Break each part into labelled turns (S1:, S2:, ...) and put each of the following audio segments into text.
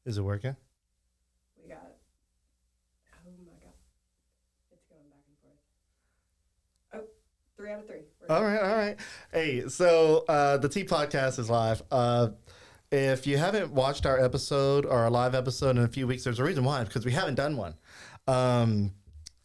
S1: Is it working?
S2: We got, oh my God, it's going back and forth. Oh, 3 out of 3.
S1: All right, all right. Hey, so the Tea Podcast is live. If you haven't watched our episode or our live episode in a few weeks, there's a reason why, because we haven't done one. Um,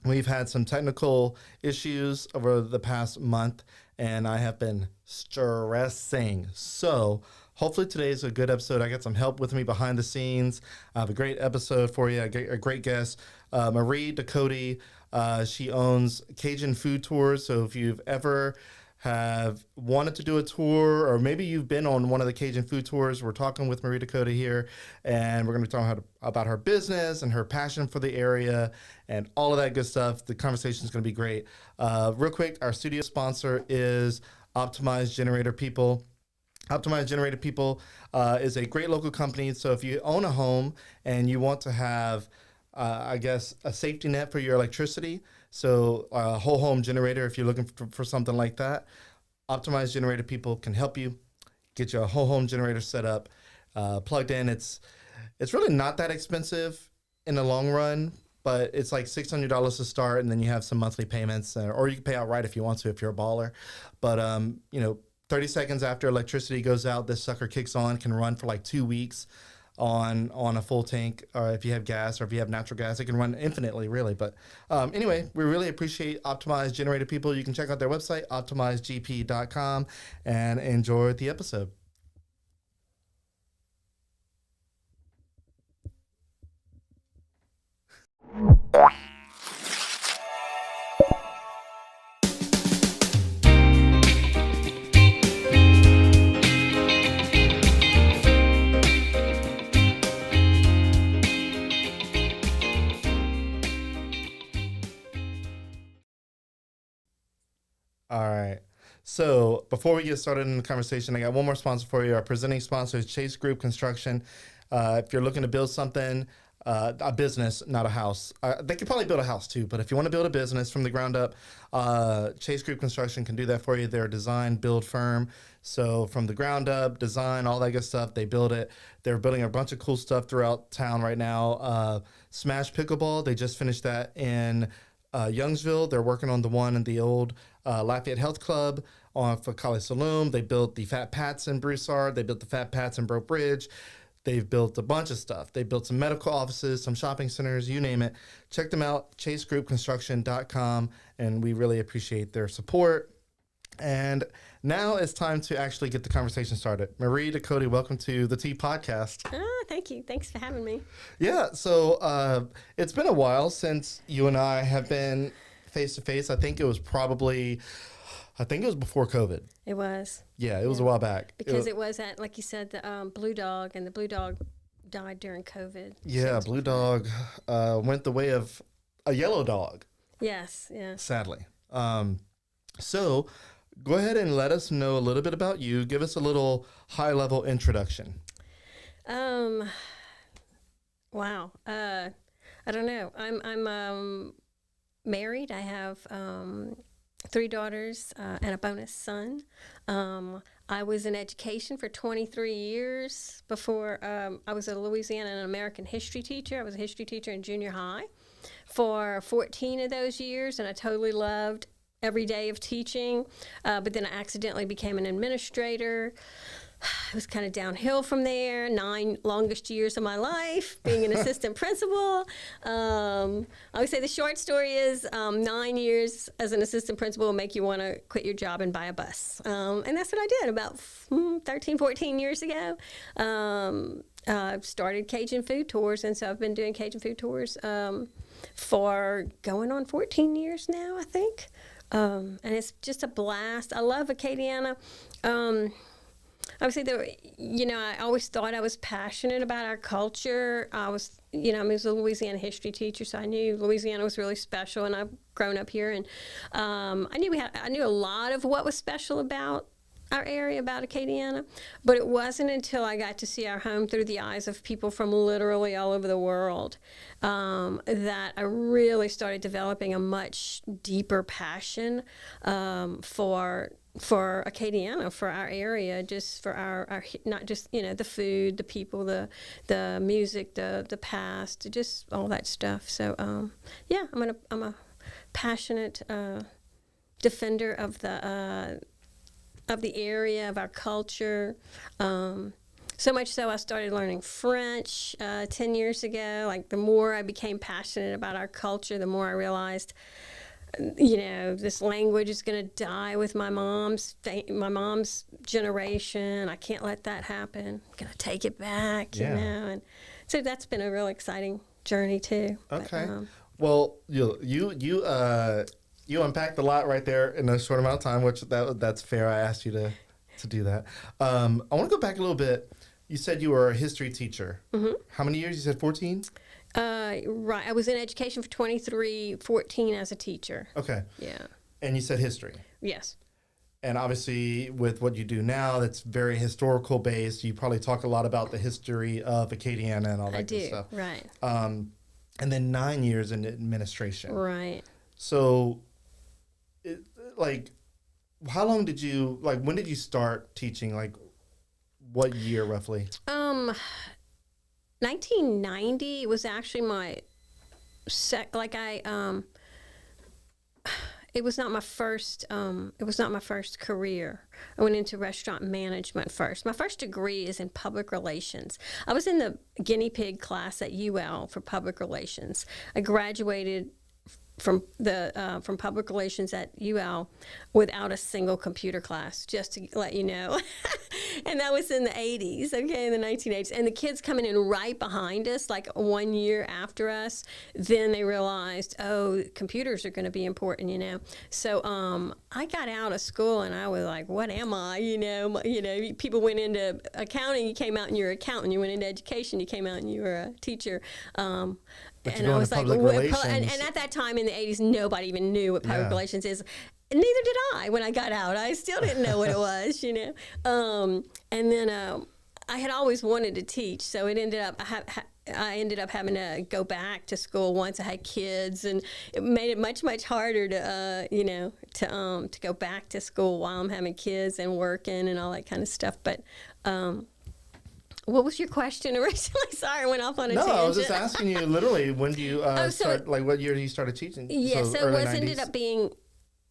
S1: we've had some technical issues over the past month, and I have been stressing. So hopefully today is a good episode. I got some help with me behind the scenes. I have a great episode for you, a great guest, Marie Ducote. She owns Cajun Food Tours. So if you've ever have wanted to do a tour, or maybe you've been on one of the Cajun Food Tours, we're talking with Marie Ducote here, and we're going to be talking about her business and her passion for the area and all of that good stuff. The conversation is going to be great. Real quick, our studio sponsor is Optimized Generator People. Optimized Generator People is a great local company. So if you own a home and you want to have, I guess, a safety net for your electricity, so a whole home generator, if you're looking for something like that, Optimized Generator People can help you get your whole home generator set up, plugged in. It's really not that expensive in the long run, but it's like $600 to start, and then you have some monthly payments, or you can pay outright if you want to, if you're a baller. But 30 seconds after electricity goes out, this sucker kicks on, can run for like 2 weeks on a full tank, or if you have gas, or if you have natural gas, it can run infinitely, really. But anyway, we really appreciate Optimized Generator People. You can check out their website, optimizedgp.com, and enjoy the episode. All right. So before we get started in the conversation, I got one more sponsor for you. Our presenting sponsor is Chase Group Construction. If you're looking to build something, a business, not a house. They could probably build a house too, but if you want to build a business from the ground up, Chase Group Construction can do that for you. They're a design build firm. So from the ground up, design, all that good stuff, they build it. They're building a bunch of cool stuff throughout town right now. Smash Pickleball, they just finished that in Youngsville. They're working on the one in the old Lafayette Health Club for College Saloon. They built the Fat Pats in Broussard. They built the Fat Pats in Broke Bridge. They've built a bunch of stuff. They built some medical offices, some shopping centers, you name it. Check them out, chasegroupconstruction.com, and we really appreciate their support. And now it's time to actually get the conversation started. Marie Ducote, welcome to the Tea Podcast.
S2: Thank you. Thanks for having me.
S1: Yeah, so it's been a while since you and I have been face to face. I think it was before COVID.
S2: It was.
S1: Yeah, it was a while back.
S2: Because it was at, like you said, the Blue Dog, and the Blue Dog died during COVID.
S1: Yeah, Blue Dog went the way of a yellow dog.
S2: Yes, yes.
S1: Sadly. So go ahead and let us know a little bit about you. Give us a little high-level introduction.
S2: Wow. I don't know. I'm married. I have 3 daughters and a bonus son. I was in education for 23 years before I was a Louisiana and American history teacher. I was a history teacher in junior high for 14 of those years, and I totally loved every day of teaching. But then I accidentally became an administrator. It was kind of downhill from there. 9 longest years of my life being an assistant principal. I would say the short story is 9 years as an assistant principal will make you want to quit your job and buy a bus. And that's what I did about 13, 14 years ago. I started Cajun Food Tours, and so I've been doing Cajun Food Tours for going on 14 years now, I think. And it's just a blast. I love Acadiana. Obviously, I always thought I was passionate about our culture. I was a Louisiana history teacher, so I knew Louisiana was really special, and I've grown up here, and I knew a lot of what was special about our area, about Acadiana, but it wasn't until I got to see our home through the eyes of people from literally all over the world that I really started developing a much deeper passion for for Acadiana, for our area, just for our not just the food, the people, the music, the past, just all that stuff. So yeah, I'm a passionate defender of the area, of our culture. So much so I started learning French 10 years ago. Like, the more I became passionate about our culture, the more I realized, this language is going to die with my mom's generation. I can't let that happen. I'm going to take it back, And so that's been a real exciting journey too.
S1: Okay. Well, you unpacked a lot right there in a short amount of time, which that's fair. I asked you to do that. I want to go back a little bit. You said you were a history teacher. Mm-hmm. How many years? You said 14?
S2: Right. I was in education for 14 as a teacher.
S1: Okay.
S2: Yeah.
S1: And you said history.
S2: Yes.
S1: And obviously, with what you do now, that's very historical based. You probably talk a lot about the history of Acadiana and all that good stuff.
S2: Right.
S1: And then 9 years in administration.
S2: Right.
S1: So, how long did you, when did you start teaching? What year roughly?
S2: 1990 was actually my it was not my first career. I went into restaurant management first. My first degree is in public relations. I was in the guinea pig class at UL for public relations. I graduated from public relations at UL without a single computer class, just to let you know. And that was in the 80s, okay, in the 1980s. And the kids coming in right behind us, like 1 year after us, then they realized, oh, computers are going to be important, So I got out of school and I was like, what am I, People went into accounting, you came out and you're an accountant. You went into education, you came out and you were a teacher.
S1: And I was like,
S2: and at that time in the 80s, nobody even knew what public relations is. Neither did I when I got out. I still didn't know what it was, And then I had always wanted to teach, so it ended up I ended up having to go back to school once I had kids, and it made it much harder to to go back to school while I'm having kids and working and all that kind of stuff. But what was your question originally? Sorry, I went off on a tangent.
S1: No, I was just asking you literally when do you start, what year you started teaching?
S2: Yeah, so it ended up being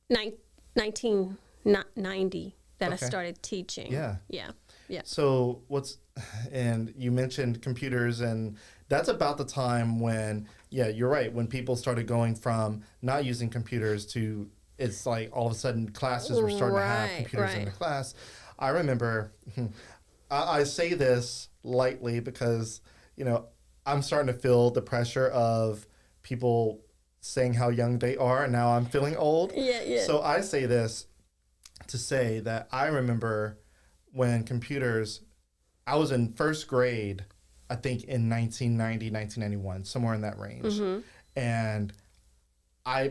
S2: 1990 that I started teaching.
S1: Yeah.
S2: Yeah.
S1: So and you mentioned computers, and that's about the time when, you're right, when people started going from not using computers to, it's like all of a sudden classes were starting to have computers in the class. I remember, I say this lightly because, I'm starting to feel the pressure of people saying how young they are, and now I'm feeling old.
S2: Yeah.
S1: So I say this to say that I remember when computers, I was in first grade, I think in 1990, 1991, somewhere in that range. Mm-hmm. And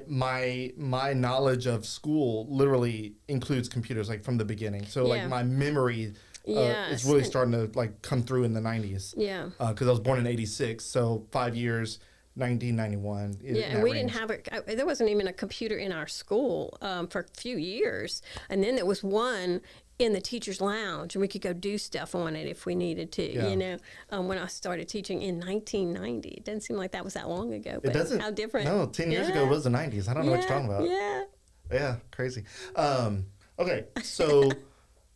S1: my knowledge of school literally includes computers, from the beginning. So my memory is really starting to come through in the 90s.
S2: Yeah.
S1: Because I was born in 86, so 5 years. 1991.
S2: Yeah, and we didn't have there wasn't even a computer in our school for a few years. And then there was one in the teacher's lounge, and we could go do stuff on it if we needed to, when I started teaching in 1990. It doesn't seem like that was that long ago, but how different.
S1: No, 10 years ago was the 90s. I don't know what you're talking about.
S2: Yeah.
S1: Yeah, crazy. Okay, so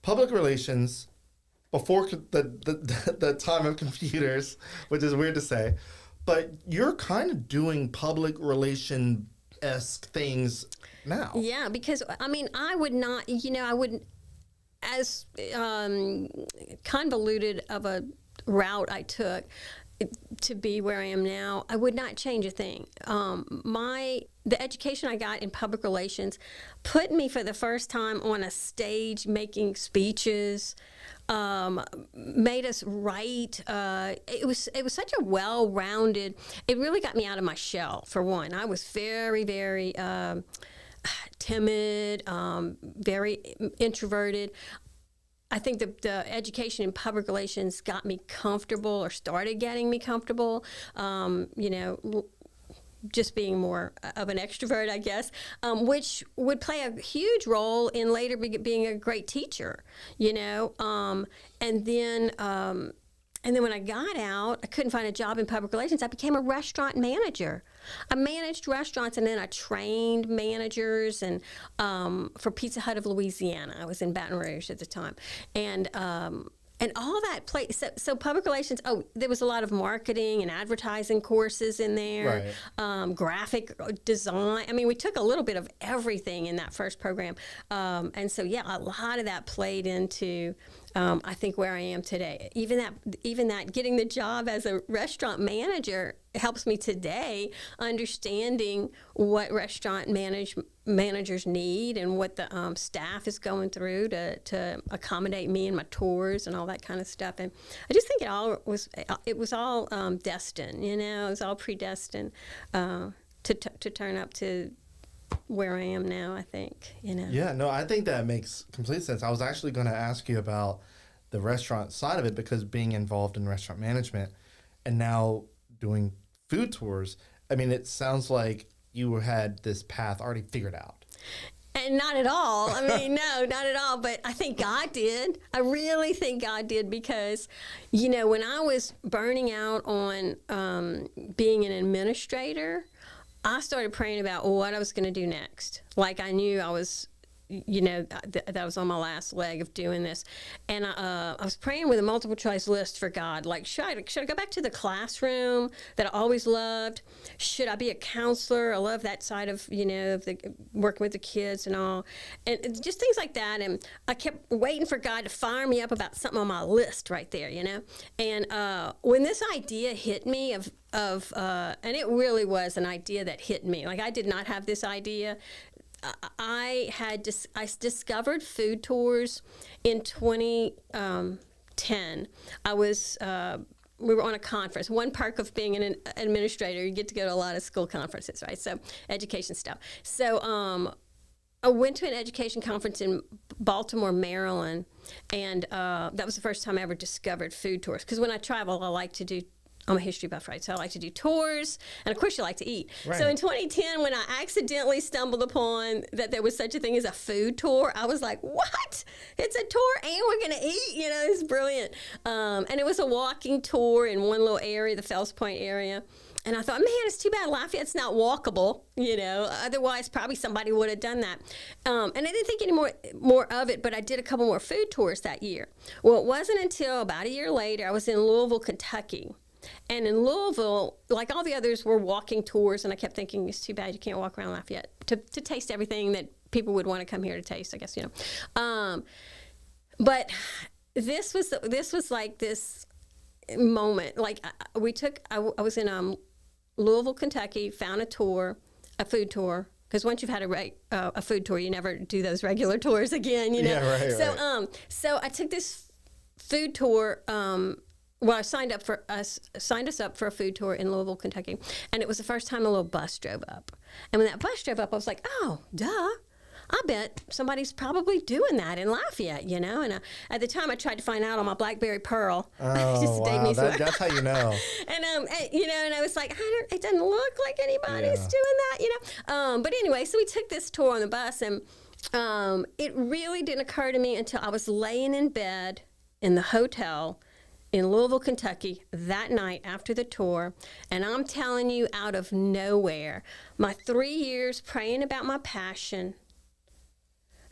S1: public relations, before the time of computers, which is weird to say, but you're kind of doing public relation-esque things now.
S2: Yeah, because, I would not, I wouldn't, as convoluted of a route I took to be where I am now, I would not change a thing. The education I got in public relations put me for the first time on a stage making speeches, made us write. It was such a well-rounded. It really got me out of my shell. For one, I was very, very timid, very introverted. I think the education in public relations got me comfortable, or started getting me comfortable. just being more of an extrovert, I guess, which would play a huge role in later being a great teacher, and then when I got out, I couldn't find a job in public relations. I became a restaurant manager. I managed restaurants, and then I trained managers and for Pizza Hut of Louisiana. I was in Baton Rouge at the time. And all that played. So public relations, there was a lot of marketing and advertising courses in there, graphic design. I mean, we took a little bit of everything in that first program. And so, a lot of that played into, I think, where I am today. Even that getting the job as a restaurant manager helps me today understanding what restaurant managers need and what the staff is going through to accommodate me and my tours and all that kind of stuff. And I just think it was all destined, it was all predestined to turn up to where I am now, I think,
S1: Yeah, no, I think that makes complete sense. I was actually going to ask you about the restaurant side of it, because being involved in restaurant management and now doing food tours, I mean, it sounds like you had this path already figured out.
S2: And not at all. I mean, no, not at all. But I think God did. I really think God did, because, when I was burning out on being an administrator, I started praying about what I was going to do next. Like, I knew I was, that I was on my last leg of doing this. And I was praying with a multiple choice list for God. Like, should I go back to the classroom that I always loved? Should I be a counselor? I love that side of, of the working with the kids and all. And just things like that. And I kept waiting for God to fire me up about something on my list right there, And when this idea hit me and it really was an idea that hit me. Like, I did not have this idea. I discovered food tours in 2010. We were on a conference. One perk of being an administrator, you get to go to a lot of school conferences, right? So education stuff. So I went to an education conference in Baltimore, Maryland, and that was the first time I ever discovered food tours. Because when I travel, I'm a history buff, right? So I like to do tours, and of course you like to eat. Right. So in 2010, when I accidentally stumbled upon that there was such a thing as a food tour, I was like, what? It's a tour and we're going to eat? It's brilliant. And it was a walking tour in one little area, the Fells Point area. And I thought, man, it's too bad Lafayette's not walkable, Otherwise, probably somebody would have done that. And I didn't think any more of it, but I did a couple more food tours that year. Well, it wasn't until about a year later, I was in Louisville, Kentucky. And in Louisville, like all the others, were walking tours, and I kept thinking, it's too bad you can't walk around Lafayette to taste everything that people would want to come here to taste, I guess, But this was like this moment. Like, I was in Louisville, Kentucky, found a food tour. Because once you've had a food tour, you never do those regular tours again,
S1: Yeah, right,
S2: So, so I took this food tour. I signed us up for a food tour in Louisville, Kentucky, and it was the first time a little bus drove up. And when that bus drove up, I was like, oh, duh. I bet somebody's probably doing that in Lafayette, And at the time, I tried to find out on my BlackBerry Pearl.
S1: Oh, wow. That's how you know.
S2: And and I was like, it doesn't look like anybody's doing that, But anyway, so we took this tour on the bus, and it really didn't occur to me until I was laying in bed in the hotel in Louisville, Kentucky, that night after the tour, and I'm telling you, out of nowhere, my 3 years praying about my passion,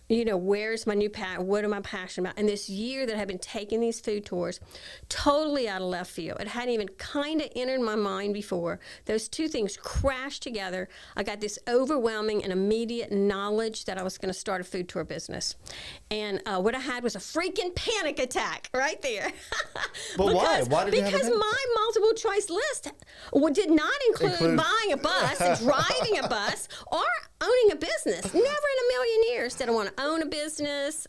S2: where's my new passion? What am I passionate about? And this year that I've been taking these food tours, totally out of left field. It hadn't even kind of entered my mind before. Those two things crashed together. I got this overwhelming and immediate knowledge that I was going to start a food tour business. And what I had was a freaking panic attack right there.
S1: But why? Why did you have a panic?
S2: Because my multiple choice list did not include buying a bus, driving a bus, or owning a business. Never in a million years did I want to own a business,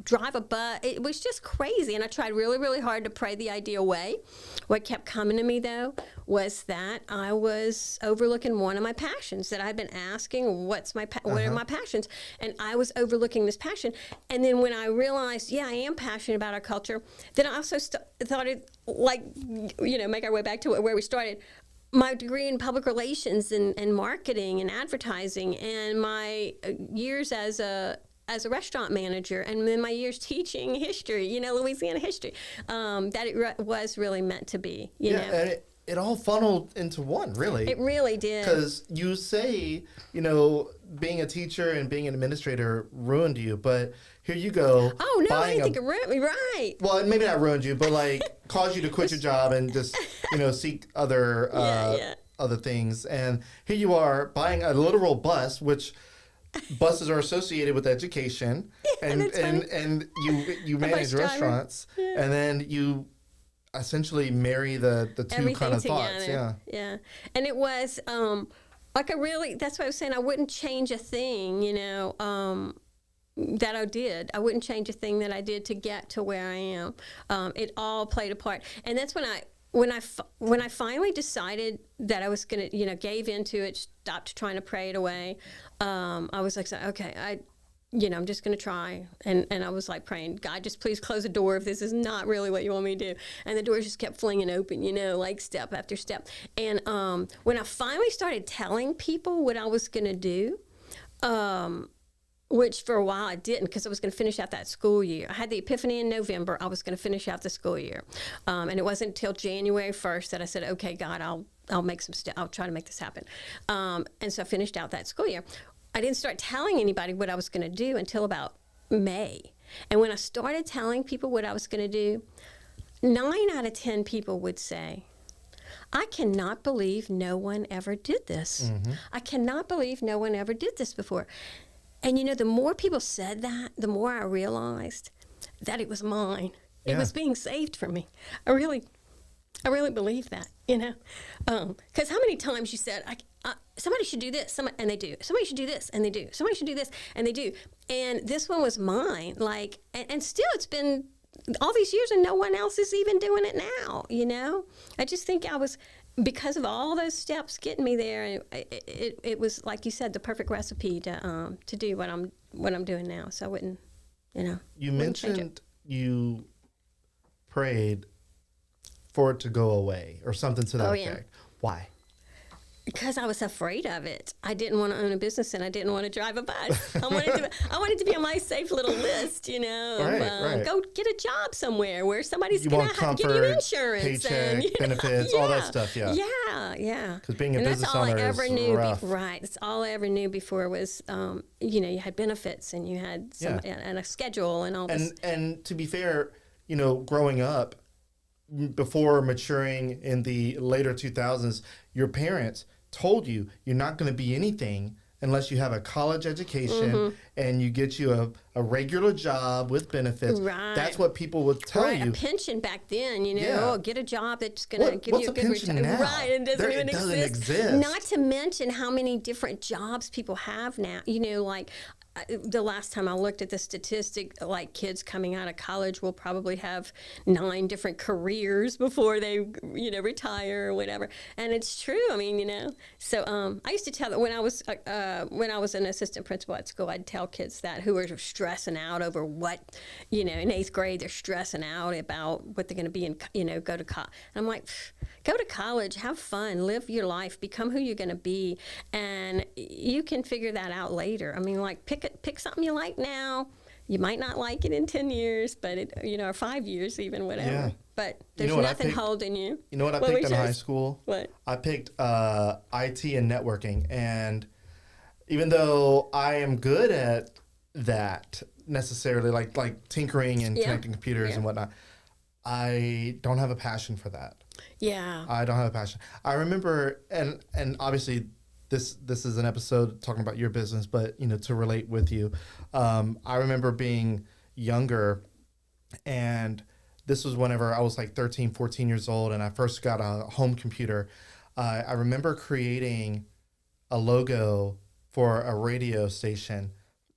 S2: drive a bus. It was just crazy. And I tried really, really hard to pray the idea away. What kept coming to me, though, was that I was overlooking one of my passions, that I'd been asking, what are my passions? And I was overlooking this passion. And then when I realized, I am passionate about our culture, then I also thought it, make our way back to where we started. my degree in public relations and marketing and advertising, and my years as a restaurant manager, and then my years teaching history, Louisiana history, that it was really meant to be, you know.
S1: And it all funneled into one, really.
S2: It really did.
S1: Because you say, being a teacher and being an administrator ruined you, but here you go.
S2: Oh, no, I didn't think it ruined me, right.
S1: Well, maybe not ruined you, but like caused you to quit your job and just, seek other other things. And here you are buying a literal bus, which buses are associated with education, and you manage restaurants, and then you essentially marry the two
S2: everything
S1: kind of
S2: together.
S1: thoughts.
S2: Yeah. And it was that's what I was saying. I wouldn't change a thing, that I did. I wouldn't change a thing that I did to get to where I am. It all played a part. And that's when I finally decided that I was going to, gave into it, stopped trying to pray it away. I was like, okay, I'm just going to try. And I was like praying, God, just please close the door if this is not really what you want me to do. And the doors just kept flinging open, like step after step. And when I finally started telling people what I was going to do, which for a while I didn't, because I was going to finish out that school year. I had the epiphany in November. I was going to finish out the school year. And it wasn't until January 1st that I said, okay, God, I'll make some I'll try to make this happen. And so I finished out that school year. I didn't start telling anybody what I was going to do until about May. And when I started telling people what I was going to do, 9 out of 10 people would say, I cannot believe no one ever did this. Mm-hmm. I cannot believe no one ever did this before. And, the more people said that, the more I realized that it was mine. Yeah. It was being saved for me. I really believe that, Because how many times you said, somebody should do this, and they do. Somebody should do this, and they do. Somebody should do this, and they do. And this one was mine. And still it's been all these years and no one else is even doing it now, I just think because of all those steps getting me there, it was, like you said, the perfect recipe to do what I'm doing now. So I wouldn't,
S1: You mentioned you prayed for it to go away or something to that effect. Why?
S2: Because I was afraid of it. I didn't want to own a business, and I didn't want to drive a bus. I wanted to be on my safe little list,
S1: Right.
S2: Go get a job somewhere where somebody's going to give you insurance,
S1: paycheck, and benefits, all that stuff.
S2: Yeah.
S1: Because being a business owner is rough.
S2: Right. That's all I ever knew before was, you had benefits and you had and a schedule and all this.
S1: And to be fair, growing up, before maturing in the later 2000s, your parents told you you're not going to be anything unless you have a college education and you get you a regular job with benefits.
S2: Right.
S1: That's what people would tell you.
S2: A pension back then, get a job that's going to give you a good return.
S1: Now?
S2: Right, it doesn't
S1: exist.
S2: Not to mention how many different jobs people have now. The last time I looked at the statistic, kids coming out of college will probably have 9 different careers before they, retire or whatever. And it's true. I mean, So I used to tell that when I was an assistant principal at school, I'd tell kids that who were stressing out over what, in 8th grade, they're stressing out about what they're going to be in, go to college. And I'm like, go to college, have fun, live your life, become who you're going to be, and you can figure that out later. I mean, pick something you like now. You might not like it in 10 years, but or 5 years even, whatever. Yeah. But there's nothing holding you.
S1: You know what I picked in high school?
S2: What?
S1: I picked IT and networking, and even though I am good at that necessarily, like tinkering and connecting computers and whatnot, I don't have a passion for that.
S2: Yeah.
S1: I don't have a passion. I remember, and obviously this is an episode talking about your business, but to relate with you, I remember being younger, and this was whenever I was 13, 14 years old, and I first got a home computer. I remember creating a logo for a radio station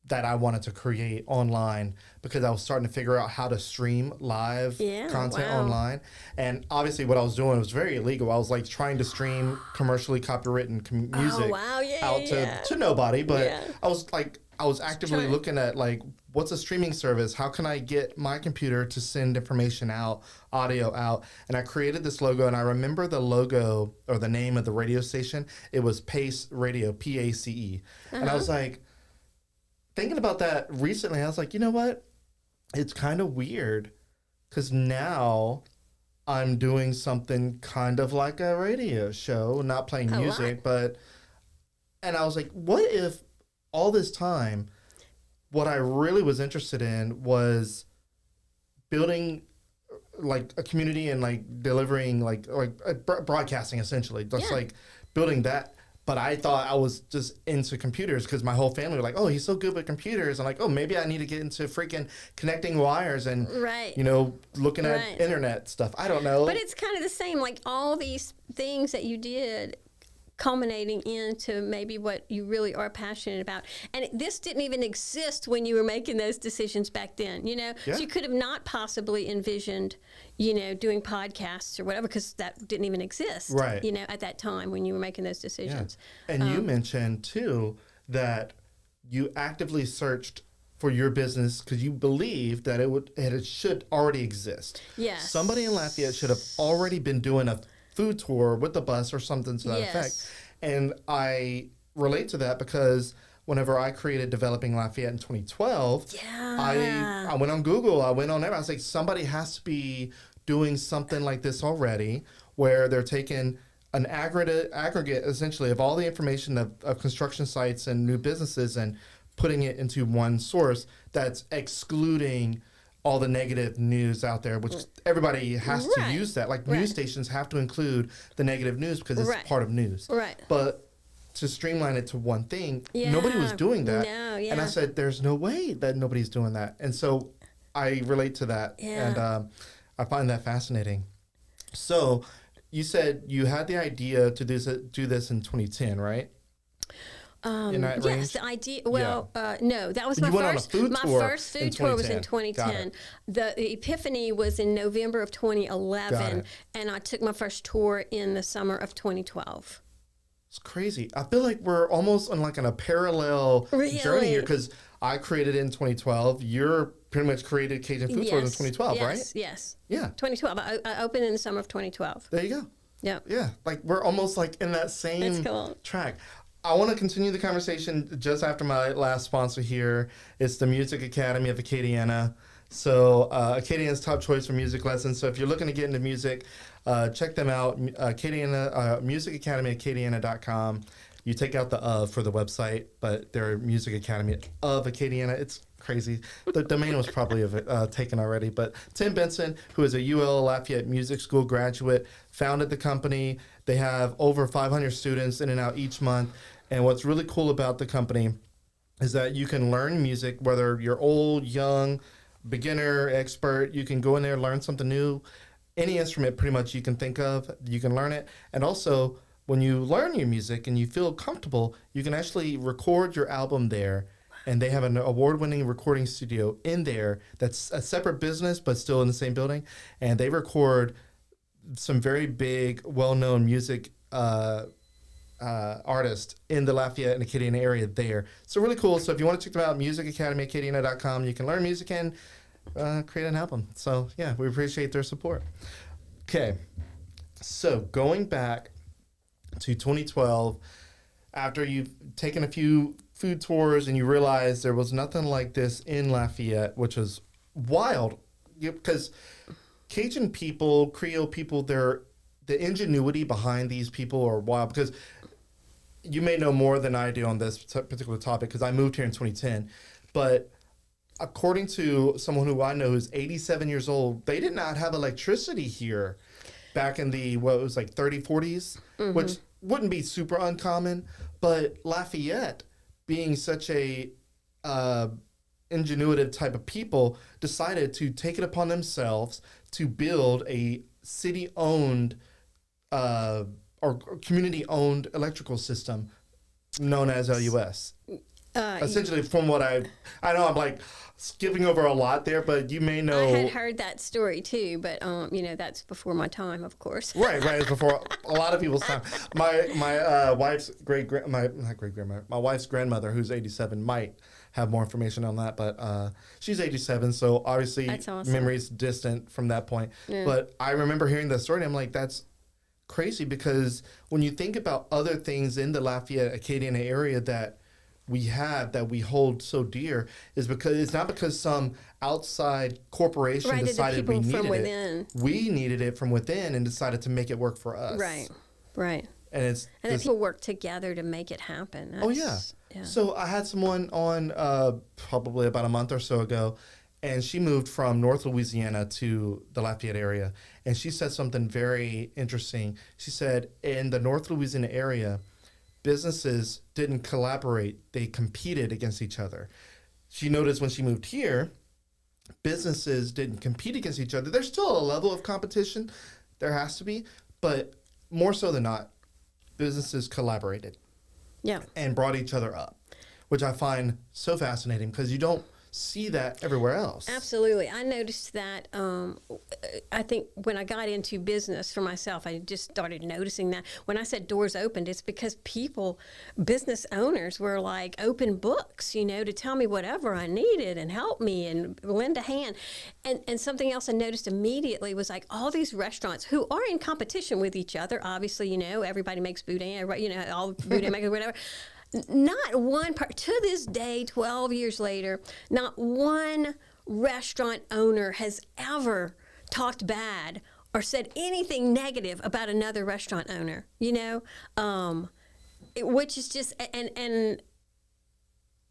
S1: that I wanted to create online because I was starting to figure out how to stream live content online. And obviously what I was doing was very illegal. I was trying to stream commercially copywritten music out to nobody. But I was I was actively looking at like, what's a streaming service? How can I get my computer to send information out, audio out? And I created this logo, and I remember the logo or the name of the radio station. It was Pace Radio, PACE. And I was like, thinking about that recently, I was like, you know what? It's kind of weird because now I'm doing something kind of like a radio show, not playing music, but, and I was like, what if all this time, what I really was interested in was building like a community and like delivering like broadcasting essentially, just like building that. But I thought I was just into computers because my whole family were like, oh, he's so good with computers. I'm like, oh, maybe I need to get into freaking connecting wires and, you know, looking at internet stuff. I don't know.
S2: But it's kind of the same, like all these things that you did culminating into maybe what you really are passionate about. And this didn't even exist when you were making those decisions back then, you know? So you could have not possibly envisioned, you know, doing podcasts or whatever, because that didn't even exist, you know, at that time when you were making those decisions.
S1: And you mentioned, too, that you actively searched for your business because you believed that it should already exist.
S2: Yes.
S1: Somebody in Lafayette should have already been doing a food tour with the bus or something to that effect. And I relate to that because whenever I created Developing Lafayette in 2012, I went on Google, I went on there, I was like, somebody has to be doing something like this already where they're taking an aggregate essentially of all the information of construction sites and new businesses and putting it into one source that's excluding all the negative news out there, which everybody has to use that. Like news stations have to include the negative news because it's part of news. But to streamline it to one thing, nobody was doing that. And I said, there's no way that nobody's doing that. And so I relate to that. And I find that fascinating. So you said you had the idea to do this in 2010, right?
S2: Yes, the idea. Well, no, that was
S1: you
S2: my
S1: went
S2: first.
S1: On a food
S2: my
S1: tour
S2: first food tour was in 2010. The epiphany was in November of 2011, and I took my first tour in the summer of 2012.
S1: It's crazy. I feel like we're almost on a parallel journey here because I created it in 2012. You're pretty much created Cajun Food Tours in 2012, right?
S2: Yes.
S1: Yeah.
S2: 2012. I opened in the summer of 2012.
S1: There you go.
S2: Yeah.
S1: Yeah. Like we're almost like in that same track. I want to continue the conversation just after my last sponsor here. It's the Music Academy of Acadiana. So Acadiana's top choice for music lessons. So if you're looking to get into music, check them out. Acadiana, Music Academy, Acadiana.com. You take out the for the website, but they're Music Academy of Acadiana. It's crazy. The domain was probably taken already. But Tim Benson, who is a UL Lafayette Music School graduate, founded the company. They have over 500 students in and out each month. And what's really cool about the company is that you can learn music, whether you're old, young, beginner, expert. You can go in there and learn something new. Any instrument pretty much you can think of, you can learn it. And also, when you learn your music and you feel comfortable, you can actually record your album there. And they have an award-winning recording studio in there that's a separate business, but still in the same building. And they record some very big, well-known music artists in the Lafayette and Acadiana area there. So really cool. So if you want to check them out, musicacademyacadiana.com, you can learn music and create an album. So yeah, we appreciate their support. Okay. So going back to 2012, after you've taken a few food tours and you realize there was nothing like this in Lafayette, which was wild because Cajun people, Creole people, the ingenuity behind these people are wild because you may know more than I do on this particular topic because I moved here in 2010. But according to someone who I know who's 87 years old, they did not have electricity here back in the, 30s, 40s, which wouldn't be super uncommon. But Lafayette, being such a ingenuitive type of people, decided to take it upon themselves to build a city-owned or community-owned electrical system known as LUS. Essentially, from what I know, I'm like skipping over a lot there, but you may know.
S2: I had heard that story too, but that's before my time, of course.
S1: Right, it's before a lot of people's time. My wife's my wife's grandmother, who's 87, might have more information on that. But she's 87, so obviously
S2: That's awesome.
S1: memories distant from that point.
S2: Yeah.
S1: But I remember hearing that story, and I'm like, that's crazy, because when you think about other things in the Lafayette Acadiana area that we have, that we hold so dear, is because it's not because some outside corporation
S2: Right,
S1: decided we
S2: people from
S1: needed
S2: within.
S1: it. We needed it from within and decided to make it work for us.
S2: Right.
S1: And it's
S2: And then
S1: this-
S2: people work together to make it happen.
S1: oh yeah. So I had someone on probably about a month or so ago, and she moved from North Louisiana to the Lafayette area. And she said something very interesting. She said in the North Louisiana area, businesses didn't collaborate, they competed against each other. She noticed when she moved here, businesses didn't compete against each other. There's still a level of competition, there has to be, but more so than not, businesses collaborated
S2: Yeah.
S1: and brought each other up, which I find so fascinating because you don't see that everywhere else.
S2: Absolutely. I noticed that. I think when I got into business for myself, I just started noticing that. When I said doors opened, it's because business owners were like open books, to tell me whatever I needed and help me and lend a hand. And something else I noticed immediately was like all these restaurants who are in competition with each other. Obviously, everybody makes boudin, all boudin makers, whatever. Not one part, to this day, 12 years later, not one restaurant owner has ever talked bad or said anything negative about another restaurant owner, which is just, and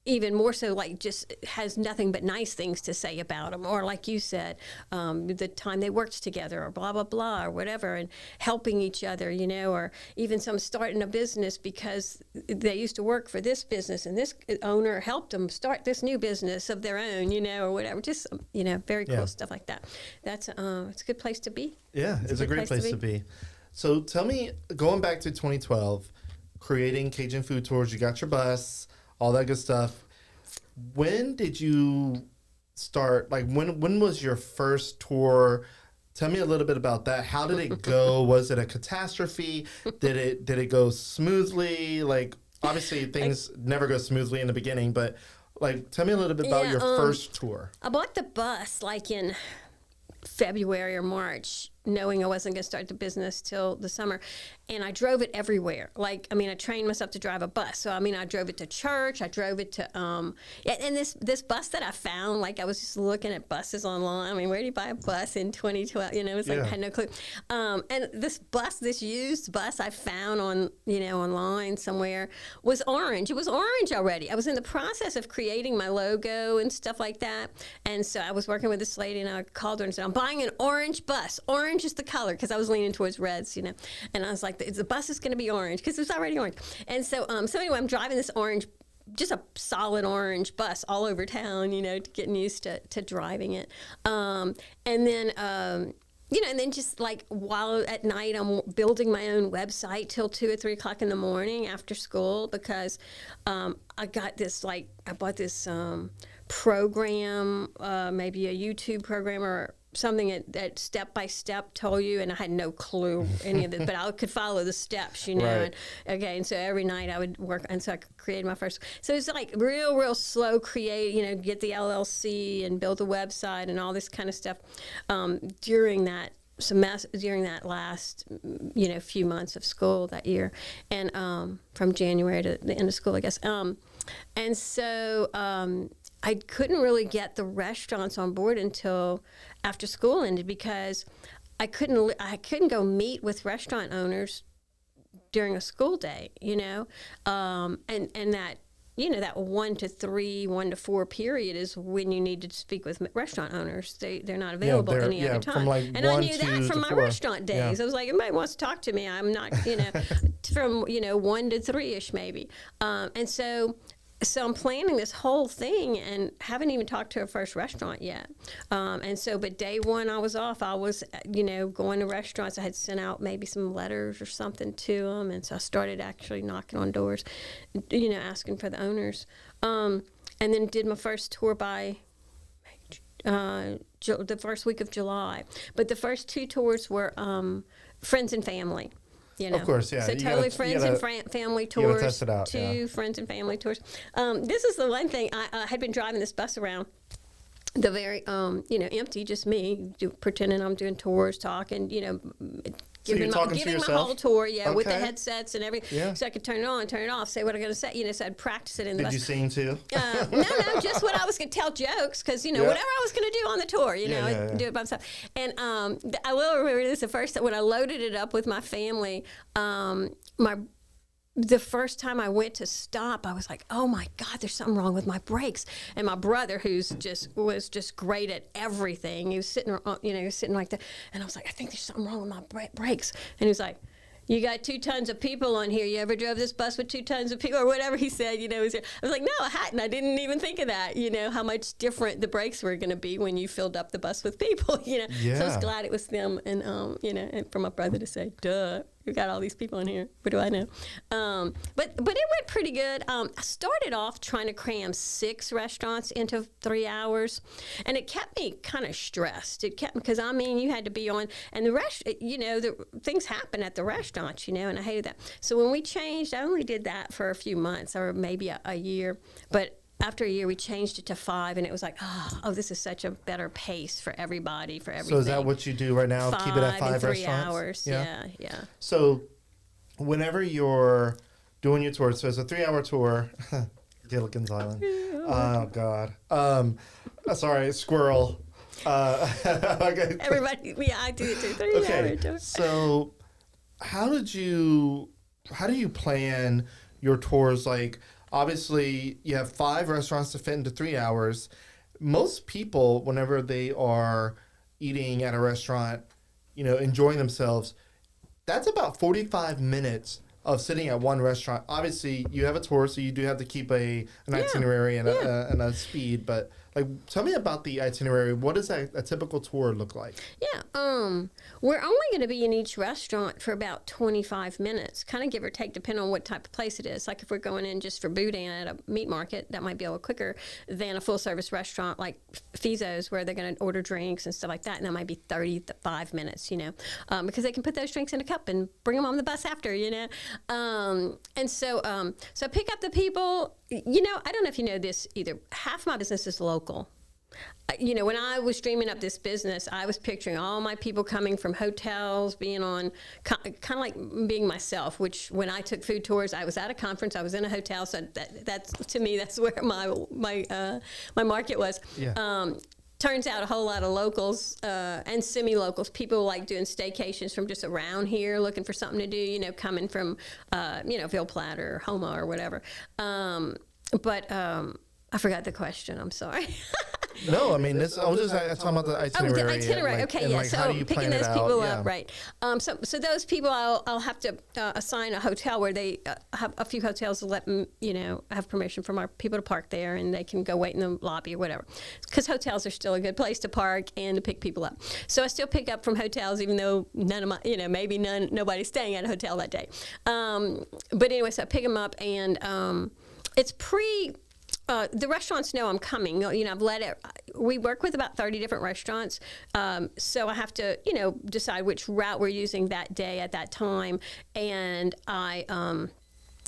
S2: even more so, like, just has nothing but nice things to say about them. Or like you said, the time they worked together or blah, blah, blah, or whatever, and helping each other, or even some starting a business because they used to work for this business and this owner helped them start this new business of their own, or whatever. Just, very cool stuff like that. That's, it's a good place to be.
S1: Yeah, it's a great place to be. So tell me, going back to 2012, creating Cajun Food Tours, you got your bus, all that good stuff. When did you start? Like, when was your first tour? Tell me a little bit about that. How did it go? Was it a catastrophe? Did it go smoothly? Like, obviously things never go smoothly in the beginning, but like, tell me a little bit about your first tour.
S2: I bought the bus like in February or March, knowing I wasn't going to start the business till the summer. And I drove it everywhere. Like, I trained myself to drive a bus. So, I drove it to church. I drove it to, and this bus that I found, like, I was just looking at buses online. Where do you buy a bus in 2012? It's like, I had no clue. And this used bus I found on, online somewhere was orange. It was orange already. I was in the process of creating my logo and stuff like that. And so I was working with this lady and I called her and said, I'm buying an orange bus. Orange is the color, because I was leaning towards reds, And I was like, the bus is going to be orange because it was already orange. And so, anyway, I'm driving this orange, just a solid orange bus all over town, getting used to driving it. And then, and then just like while at night I'm building my own website till 2 or 3 o'clock in the morning after school, because I bought this program, maybe a YouTube program or something that step by step told you, and I had no clue any of it, but I could follow the steps,
S1: Right.
S2: And so every night I would work, and so I created my first. So it's like real slow create, get the LLC and build a website and all this kind of stuff during that semester, during that last few months of school that year, and from January to the end of school, I guess. And so I couldn't really get the restaurants on board until after school ended, because I couldn't go meet with restaurant owners during a school day, and that. That 1 to 4 period is when you need to speak with restaurant owners. They're not available any other time.
S1: From like
S2: and I knew that from my
S1: 4.
S2: restaurant days. I was like, anybody wants to talk to me, I'm not, from 1 to 3-ish maybe. And so I'm planning this whole thing and haven't even talked to a first restaurant yet. But day one I was off. I was, going to restaurants. I had sent out maybe some letters or something to them. And so I started actually knocking on doors, asking for the owners. And then did my first tour by the first week of July. But the first 2 tours were friends and family. You know?
S1: Of course, yeah.
S2: So
S1: You
S2: totally
S1: gotta-
S2: friends
S1: you
S2: and
S1: gotta-
S2: family
S1: you gotta
S2: tours.
S1: test it out,
S2: Two friends and family tours. This is the one thing I had been driving this bus around. The very, empty, just me pretending I'm doing tours, talking, giving my whole tour, with the headsets and everything, so I could turn it on, turn it off, say what I'm going to say, so I'd practice it in the bus.
S1: Did you sing too?
S2: No, just what I was going to tell jokes, because, whatever I was going to do on the tour, I'd do it by myself. And I will remember this, the first, when I loaded it up with my family, the first time I went to stop, I was like, oh my God, there's something wrong with my brakes. And my brother, was just great at everything, he was sitting, sitting like that. And I was like, I think there's something wrong with my brakes. And he was like, you got 2 tons of people on here. You ever drove this bus with 2 tons of people, or whatever he said? I was like, no, I hadn't. I didn't even think of that. How much different the brakes were going to be when you filled up the bus with people. So I was glad it was them, and and for my brother to say, duh. We got all these people in here. What do I know? But it went pretty good. I started off trying to cram 6 restaurants into 3 hours, and it kept me kind of stressed. It kept, because you had to be on, and the things happen at the restaurants, and I hated that. So when we changed, I only did that for a few months or maybe a year, but after a year, we changed it to 5, and it was like, oh, this is such a better pace for everybody, for everything.
S1: So is that what you do right now? Keep it at 5
S2: 3
S1: restaurants?
S2: hours. Yeah.
S1: So whenever you're doing your tour, so it's a 3-hour tour. Gilligan's Island. Oh, God. Sorry, squirrel.
S2: Everybody, I do it too. 3 hours.
S1: So how do you plan your tours? Like, obviously, you have 5 restaurants to fit into 3 hours. Most people, whenever they are eating at a restaurant, enjoying themselves, that's about 45 minutes of sitting at one restaurant. Obviously, you have a tour, so you do have to keep an itinerary and a speed. But tell me about the itinerary. What does a typical tour look like?
S2: Yeah, we're only going to be in each restaurant for about 25 minutes, kind of give or take, depending on what type of place it is. Like if we're going in just for boudin at a meat market, that might be a little quicker than a full-service restaurant like Fizo's, where they're going to order drinks and stuff like that, and that might be 35 minutes, because they can put those drinks in a cup and bring them on the bus after, And so I pick up the people. I don't know if you know this either. Half my business is local. When I was dreaming up this business, I was picturing all my people coming from hotels, being on, kind of like being myself, which when I took food tours, I was at a conference, I was in a hotel, so that's to me, that's where my market was.
S1: Yeah.
S2: Turns out a whole lot of locals and semi-locals, people like doing staycations from just around here, looking for something to do, coming from, Ville Platte or Homa or whatever. But I forgot the question. I'm sorry.
S1: No, I mean, I was just talking about the itinerary.
S2: Oh, the itinerary. So picking those people up, right. So those people, I'll have to assign a hotel where they have a few hotels to let them, have permission from our people to park there, and they can go wait in the lobby or whatever. Because hotels are still a good place to park and to pick people up. So I still pick up from hotels, even though none of my, nobody's staying at a hotel that day. But anyway, so I pick them up, and it's the restaurants know I'm coming. I've let it. We work with about 30 different restaurants, so I have to, decide which route we're using that day at that time, and I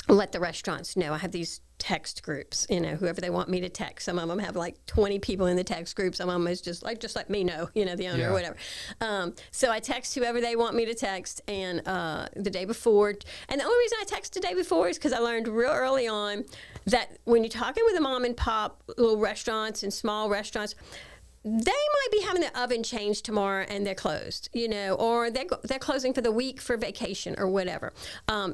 S2: let the restaurants know. I have these text groups, whoever they want me to text. Some of them have like 20 people in the text group. Some of them is just let me know, the owner or whatever. So I text whoever they want me to text, and the day before. And the only reason I text the day before is because I learned real early on that when you're talking with the mom and pop little restaurants and small restaurants, they might be having the oven changed tomorrow and they're closed, or they're closing for the week for vacation or whatever.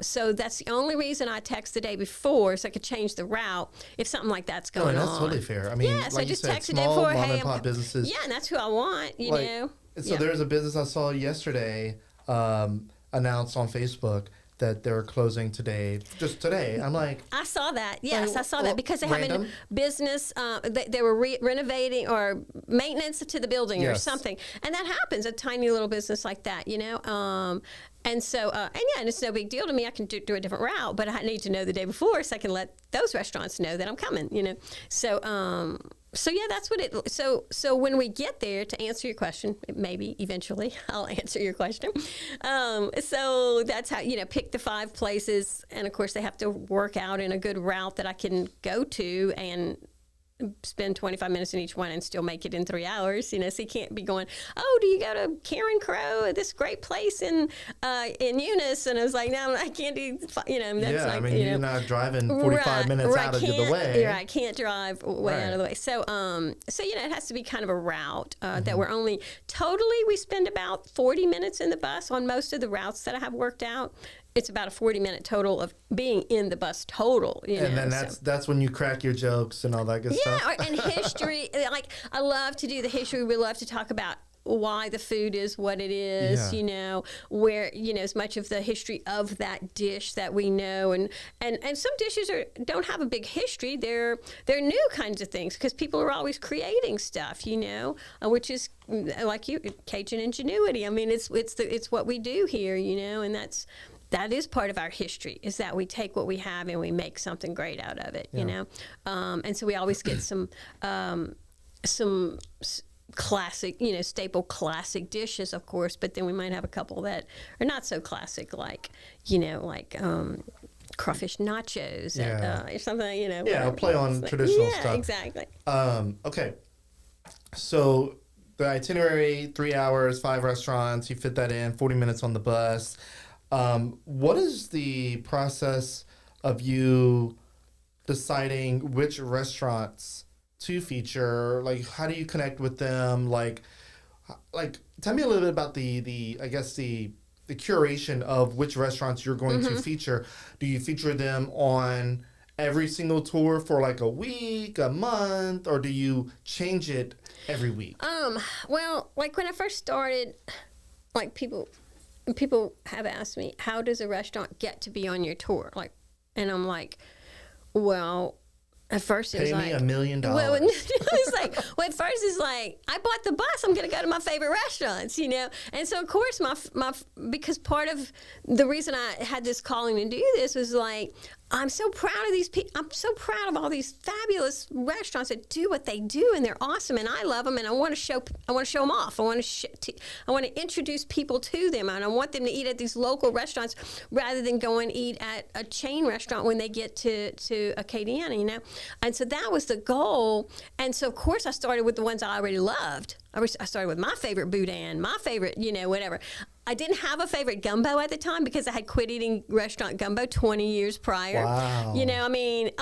S2: So that's the only reason I text the day before, so I could change the route if something like that's going on.
S1: That's totally fair. I mean,
S2: so
S1: like
S2: I just
S1: you said,
S2: text the day before,
S1: mom and pop businesses.
S2: Yeah, and that's who I want, know.
S1: So there's a business I saw yesterday announced on Facebook that they're closing today, just today. I'm like...
S2: I saw that. Yes, I saw that because they have a business, they were renovating or maintenance to the building or something. And that happens, a tiny little business like that, And so, and it's no big deal to me. I can do a different route, but I need to know the day before so I can let those restaurants know that I'm coming, So, So yeah, that's what it. So when we get there, to answer your question, maybe eventually I'll answer your question. So that's how, pick the 5 places, and of course they have to work out in a good route that I can go to and spend 25 minutes in each one and still make it in 3 hours. So you can't be going, oh, do you go to Karen Crow, this great place in Eunice? And I was like, no, I can't do. That's
S1: you're not driving 45 minutes out of the way.
S2: I can't drive way out of the way. So it has to be kind of a route that we're only we spend about 40 minutes in the bus on most of the routes that I have worked out. It's about a 40-minute total of being in the bus total. And
S1: then that's when you crack your jokes and all that good stuff.
S2: Yeah, and history. Like, I love to do the history. We love to talk about why the food is what it is, where, as much of the history of that dish that we know. And some dishes don't have a big history. They're new kinds of things because people are always creating stuff, which is like Cajun ingenuity. I mean, it's what we do here, and that is part of our history, is that we take what we have and we make something great out of it, and so we always get some classic, staple classic dishes, of course, but then we might have a couple that are not so classic, like crawfish nachos or something,
S1: Yeah, play on traditional stuff.
S2: Yeah, exactly.
S1: Okay, so the itinerary, 3 hours, 5 restaurants, you fit that in, 40 minutes on the bus. What is the process of you deciding which restaurants to feature? Like, how do you connect with them? Like tell me a little bit about the curation of which restaurants you're going to feature. Do you feature them on every single tour for like a week, a month, or do you change it every week?
S2: Well, like when I first started, like people have asked me, how does a restaurant get to be on your tour? Like, and I'm like, well, at first it was like,
S1: pay me $1 million.
S2: Well, it was like, at first it's like, I bought the bus, I'm going to go to my favorite restaurants, And so, of course, because part of the reason I had this calling to do this was like, I'm so proud of these people. I'm so proud of all these fabulous restaurants that do what they do, and they're awesome, and I love them, and I want to show them off. I want to introduce people to them, and I want them to eat at these local restaurants rather than go and eat at a chain restaurant when they get to Acadiana, And so that was the goal. And so, of course, I started with the ones I already loved. I started with my favorite boudin, my favorite, whatever. I didn't have a favorite gumbo at the time because I had quit eating restaurant gumbo 20 years prior.
S1: Wow.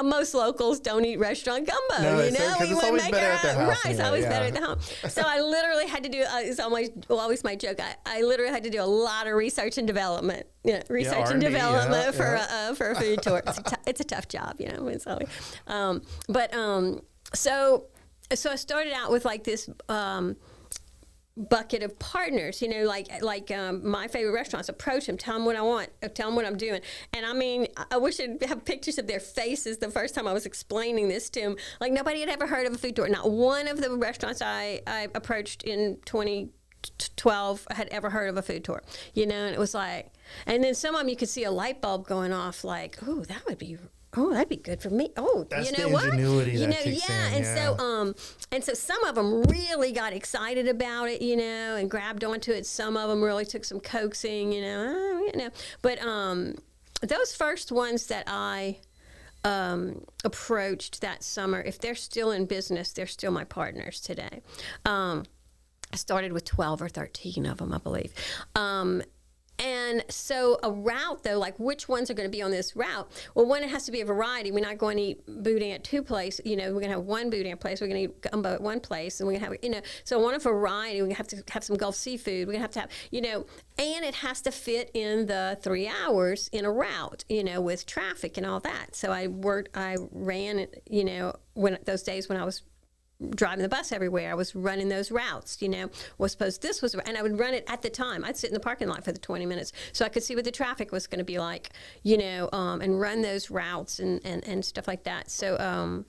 S2: Most locals don't eat restaurant gumbo.
S1: No, it's always better at their house.
S2: Right, it's always better at the home. So I literally had to do, it's always my joke, I literally had to do a lot of research and development. Research and development for a food tour. It's a tough job, It's always, so I started out with like this bucket of partners, like my favorite restaurants. Approach them, tell them what I want, tell them what I'm doing. And I mean, I wish I'd have pictures of their faces the first time I was explaining this to them. Like, nobody had ever heard of a food tour. Not one of the restaurants I approached in 2012 had ever heard of a food tour, and it was like, and then some of them you could see a light bulb going off, like, oh, that'd be good for me. Oh,
S1: that's the ingenuity that kicks in.
S2: And so some of them really got excited about it, and grabbed onto it. Some of them really took some coaxing, But those first ones that I approached that summer, if they're still in business, they're still my partners today. I started with 12 or 13 of them, I believe. And so a route, though, like which ones are going to be on this route? Well, one, it has to be a variety. We're not going to eat boudin at 2 places. We're going to have one boudin place. We're going to eat gumbo at 1 place. And we're going to have, so I want a variety. We're going to have to have some Gulf seafood. We're going to have, and it has to fit in the 3 hours in a route, with traffic and all that. So I ran, those days when I was driving the bus everywhere, I was running those routes, was supposed this was, and I would run it at the time. I'd sit in the parking lot for the 20 minutes so I could see what the traffic was going to be like, and run those routes and stuff like that. So,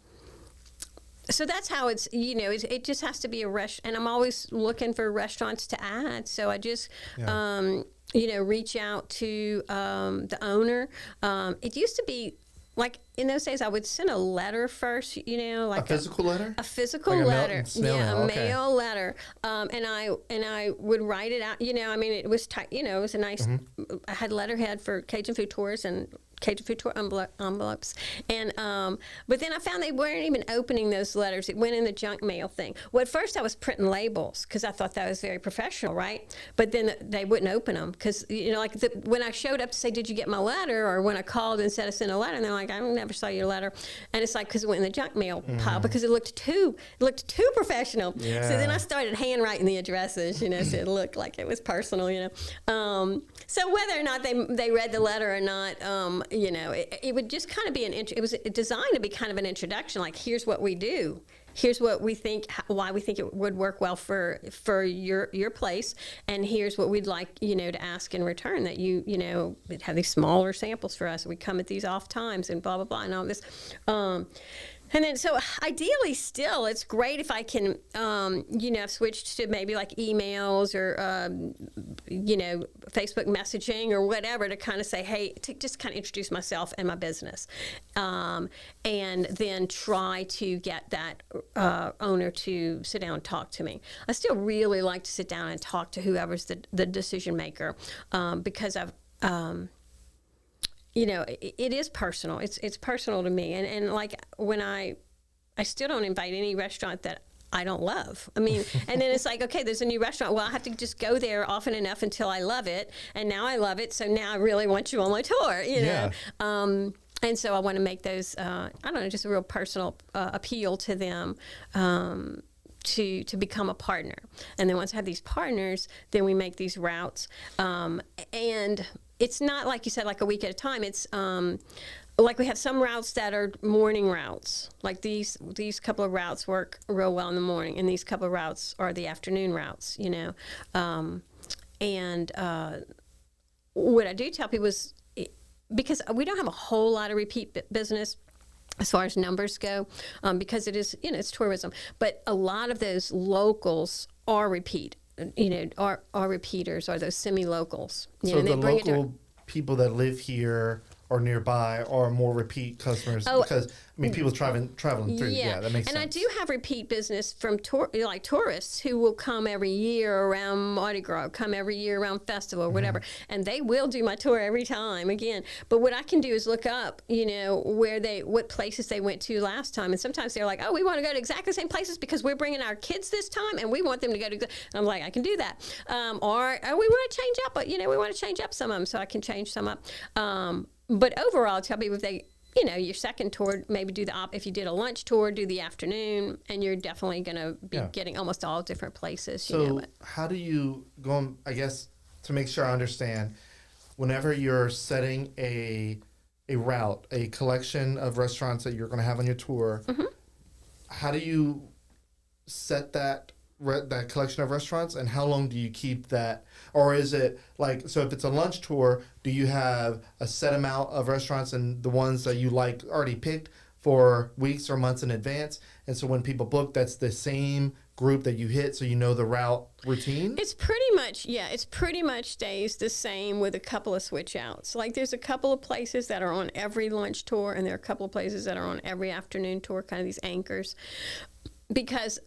S2: so that's how it's, it just has to be a and I'm always looking for restaurants to add. So I just, reach out to the owner. It used to be, like in those days, I would send a letter first, like
S1: a physical letter?
S2: A physical
S1: Like a
S2: letter.
S1: snail
S2: Yeah,
S1: mail,
S2: a
S1: okay.
S2: mail letter. And I would write it out, I mean, it was tight, it was a nice, I had letterhead for Cajun Food Tours and Cajun Food Tour envelopes. And, but then I found they weren't even opening those letters. It went in the junk mail thing. Well, at first I was printing labels because I thought that was very professional, right? But then they wouldn't open them because, like when I showed up to say, did you get my letter? Or when I called and said I sent a letter, and they're like, I never saw your letter. And it's like, because it went in the junk mail pile because it looked too professional.
S1: Yeah.
S2: So then I started handwriting the addresses, so it looked like it was personal, So whether or not they read the letter or not, it would just kind of be it was designed to be kind of an introduction, like here's what we do. Here's what we think, why we think it would work well for your place, and here's what we'd like, to ask in return, that you have these smaller samples for us. We come at these off times and blah, blah, blah, and all this. And then, so ideally still, it's great if I can, I've switched to maybe like emails or, Facebook messaging or whatever to kind of say, hey, to just kind of introduce myself and my business. And then try to get that owner to sit down and talk to me. I still really like to sit down and talk to whoever's the decision maker because I've, it is personal. It's personal to me. And like when I still don't invite any restaurant that I don't love. I mean, and then it's like, okay, there's a new restaurant. Well, I have to just go there often enough until I love it. And now I love it. So now I really want you on my tour,
S1: Yeah.
S2: And so I want to make those, just a real personal appeal to them. To become a partner. And then once I have these partners, then we make these routes. And it's not like you said, like a week at a time. It's like we have some routes that are morning routes. Like these couple of routes work real well in the morning, and these couple of routes are the afternoon routes, And what I do tell people is, because we don't have a whole lot of repeat business as far as numbers go, because it is, it's tourism. But a lot of those locals are repeat, are repeaters, or those semi-locals.
S1: So the local people that live here or nearby are more repeat customers because, people traveling through. Yeah, that makes sense.
S2: And I do have repeat business from tourists who will come every year around Mardi Gras, come every year around festival or whatever, and they will do my tour every time again. But what I can do is look up, what places they went to last time, and sometimes they're like, oh, we want to go to exactly the same places because we're bringing our kids this time, and we want them to go to. And I'm like, I can do that. Or we want to change up, but we want to change up some of them, so I can change some up. But overall, tell people if they, your second tour, maybe do if you did a lunch tour, do the afternoon, and you're definitely going to be getting almost all different places.
S1: So how do you go, I guess, to make sure I understand, whenever you're setting a route, a collection of restaurants that you're going to have on your tour, how do you set that collection of restaurants, and how long do you keep that? Or is it like, so if it's a lunch tour, do you have a set amount of restaurants and the ones that you like already picked for weeks or months in advance, and so when people book, that's the same group that you hit, so you know the route routine?
S2: It's pretty much stays the same with a couple of switch outs. Like there's a couple of places that are on every lunch tour, and there are a couple of places that are on every afternoon tour, kind of these anchors, because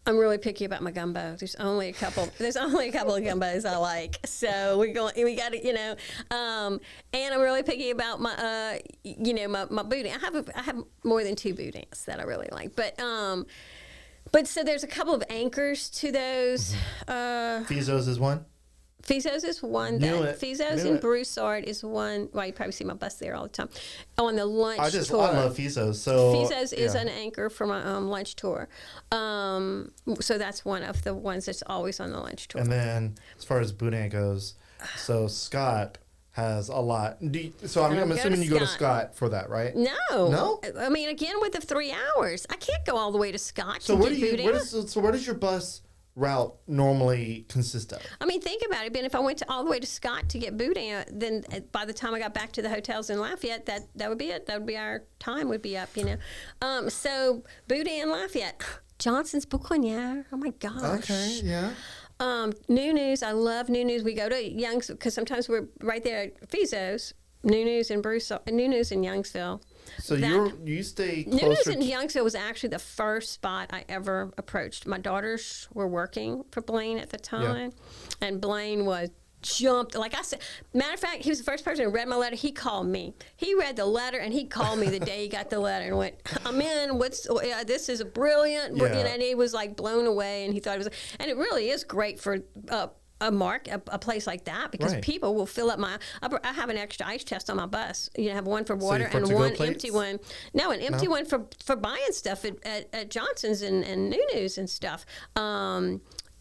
S2: I'm really picky about my gumbo. There's only a couple of gumbos I like. So we got to, and I'm really picky about my, my boudin. I have more than 2 boudins that I really like. But so there's a couple of anchors to those.
S1: Fizzo's is one?
S2: Fizzo's is one. Fizzo's and Broussard is one. Well, you probably see my bus there all the time. On the lunch tour.
S1: I love Fizzo's. So
S2: Fizzo's is an anchor for my lunch tour. So that's one of the ones that's always on the lunch tour.
S1: And then as far as boudin goes, so Scott has a lot. I'm assuming you go to Scott for that, right?
S2: No. I mean, again, with the 3 hours, I can't go all the way to Scott to get boudin.
S1: Where does your bus route normally consist of?
S2: I mean, think about it, Ben. If I went all the way to Scott to get boudin, then by the time I got back to the hotels in Lafayette, that would be it. That would be our time would be up, So boudin, Lafayette, Johnson's Boucanière. Oh my gosh.
S1: Okay, yeah.
S2: Nunu's, I love Nunu's. We go to Young's because sometimes we're right there at Fizzo's, Nunu's in Nunu's in Youngsville.
S1: So you stay
S2: Nunes
S1: closer
S2: in Youngsville was actually the first spot I ever approached. My daughters were working for Blaine at the time, and Blaine was jumped. Like I said, matter of fact, he was the first person who read my letter. He called me. He read the letter, and he called me the day he got the letter and went, "I'm in. This is a brilliant."
S1: Yeah.
S2: And he was like blown away, and he thought it was. And it really is great for. A place like that, because
S1: Right.
S2: people will fill up I have an extra ice chest on my bus. You have one for
S1: So
S2: water
S1: for
S2: and
S1: to-go
S2: one
S1: plates?
S2: empty one. No, an empty one for buying stuff at Johnson's and Nunu's and stuff.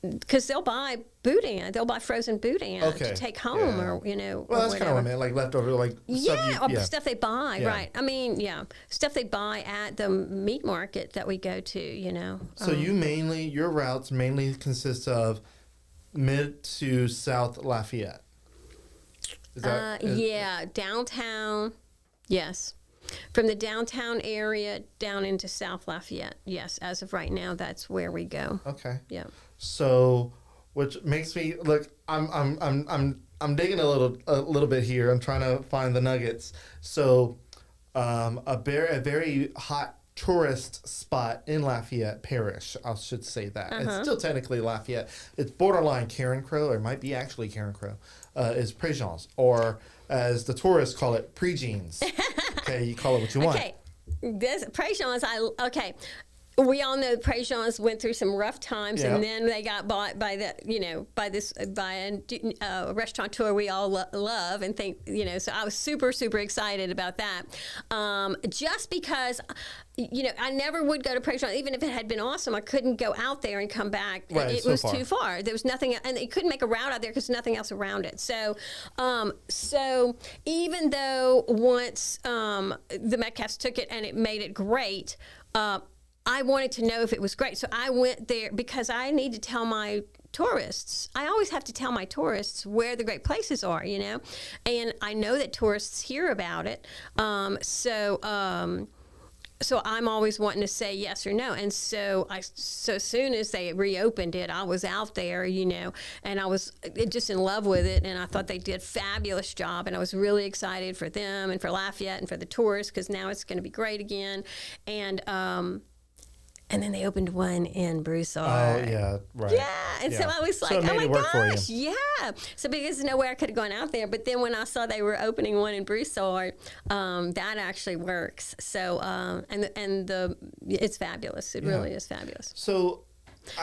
S2: Because they'll buy boudin, they'll buy frozen boudin
S1: Okay.
S2: to take home,
S1: Yeah.
S2: or
S1: Well, that's kind of what I meant, like leftover, like
S2: stuff they buy,
S1: Yeah.
S2: right? I mean, stuff they buy at the meat market that we go to.
S1: So your routes mainly consist of mid to South Lafayette. Is that
S2: downtown, yes. From the downtown area down into South Lafayette, yes. As of right now, that's where we go.
S1: okay?
S2: Yeah.
S1: So, which makes me look. I'm digging a little bit here. I'm trying to find the nuggets. So, a very hot tourist spot in Lafayette Parish. I should say that it's still technically Lafayette. It's borderline Karen Crow, or it might be actually Karen Crow. Is Préjeans, or as the tourists call it, Prejeans. Okay, you call it what you want.
S2: Okay, this Préjeans. We all know Préjeans went through some rough times,
S1: Yeah.
S2: and then they got bought by a restaurateur we all love and think. So I was super excited about that. Just because, I never would go to Préjeans, even if it had been awesome. I couldn't go out there and come back.
S1: Right,
S2: it
S1: so
S2: was
S1: far.
S2: too far. There was nothing, and you couldn't make a route out there because nothing else around it. So, even though once the Metcalfs took it and it made it great. I wanted to know if it was great. So I went there because I need to tell my tourists. I always have to tell my tourists where the great places are, and I know that tourists hear about it. So I'm always wanting to say yes or no. And so soon as they reopened it, I was out there, and I was just in love with it. And I thought they did a fabulous job. And I was really excited for them and for Lafayette and for the tourists, because now it's going to be great again. And then they opened one in Broussard.
S1: Oh, yeah, right.
S2: Yeah, and so I was like,
S1: So it
S2: oh
S1: made
S2: my
S1: it work for you.
S2: gosh, yeah. So because there's no way I could have gone out there. But then when I saw they were opening one in Broussard, that actually works. So, it's fabulous. It really is fabulous.
S1: So,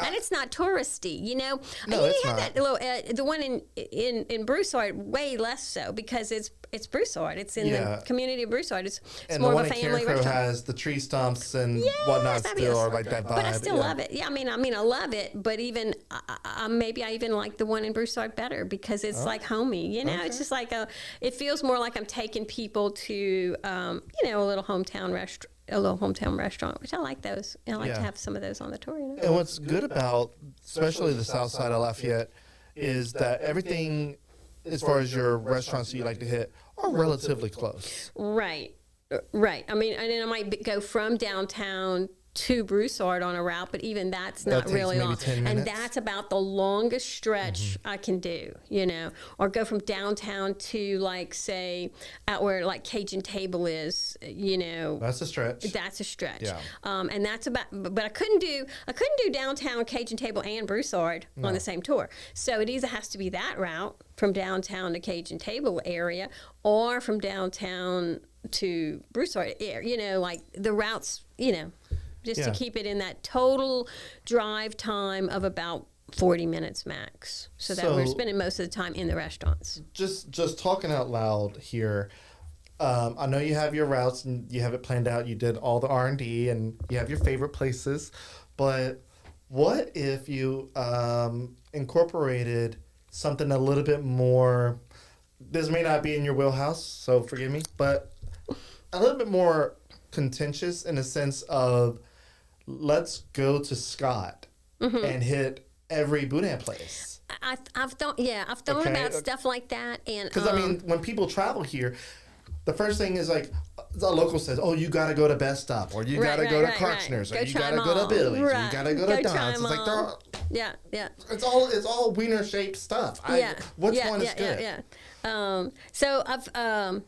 S2: And it's not touristy,
S1: No,
S2: you
S1: it's
S2: have
S1: not.
S2: that little the one in Broussard, way less so, because it's Broussard. It's in the community of Broussard. It's
S1: and
S2: more
S1: the
S2: of
S1: one
S2: a
S1: in
S2: family
S1: Karen Crow
S2: restaurant.
S1: has the tree stumps and whatnot
S2: fabulous.
S1: still, or like that vibe.
S2: But I still love it. Yeah, I mean, I love it. But even maybe I even like the one in Broussard better, because it's like homey. It's just like it feels more like I'm taking people to a little hometown restaurant, which I like those. I like to have some of those on the tour.
S1: And what's good about, especially the south side of Lafayette, is that everything, as far as your restaurants that you like to hit, are relatively close.
S2: Right. I mean, and then I might go from downtown to Broussard on a route, but even that's not
S1: takes
S2: really
S1: maybe
S2: long.
S1: 10
S2: And
S1: minutes.
S2: that's about the longest stretch I can do, or go from downtown to, like, say, out where like Cajun Table is,
S1: That's a stretch.
S2: That's a stretch.
S1: Yeah.
S2: And that's about, but I couldn't do downtown Cajun Table and Broussard on the same tour. So it either has to be that route from downtown to Cajun Table area, or from downtown to Broussard area, like the routes, just to keep it in that total drive time of about 40 minutes max, so that we're spending most of the time in the restaurants.
S1: Just talking out loud here, I know you have your routes and you have it planned out. You did all the R&D and you have your favorite places, but what if you incorporated something a little bit more, this may not be in your wheelhouse, so forgive me, but a little bit more contentious, in the sense of, let's go to Scott and hit every boudin place.
S2: I've thought about stuff like that, and
S1: Because I mean, when people travel here, the first thing is like the local says, "Oh, you got to go to Best Stop, or you got to go to Kirchner's, or you got to go to Billy's, or you got to go to Don's." It's like they're all,
S2: yeah.
S1: It's all wiener shaped stuff. Which one is good?
S2: So I've done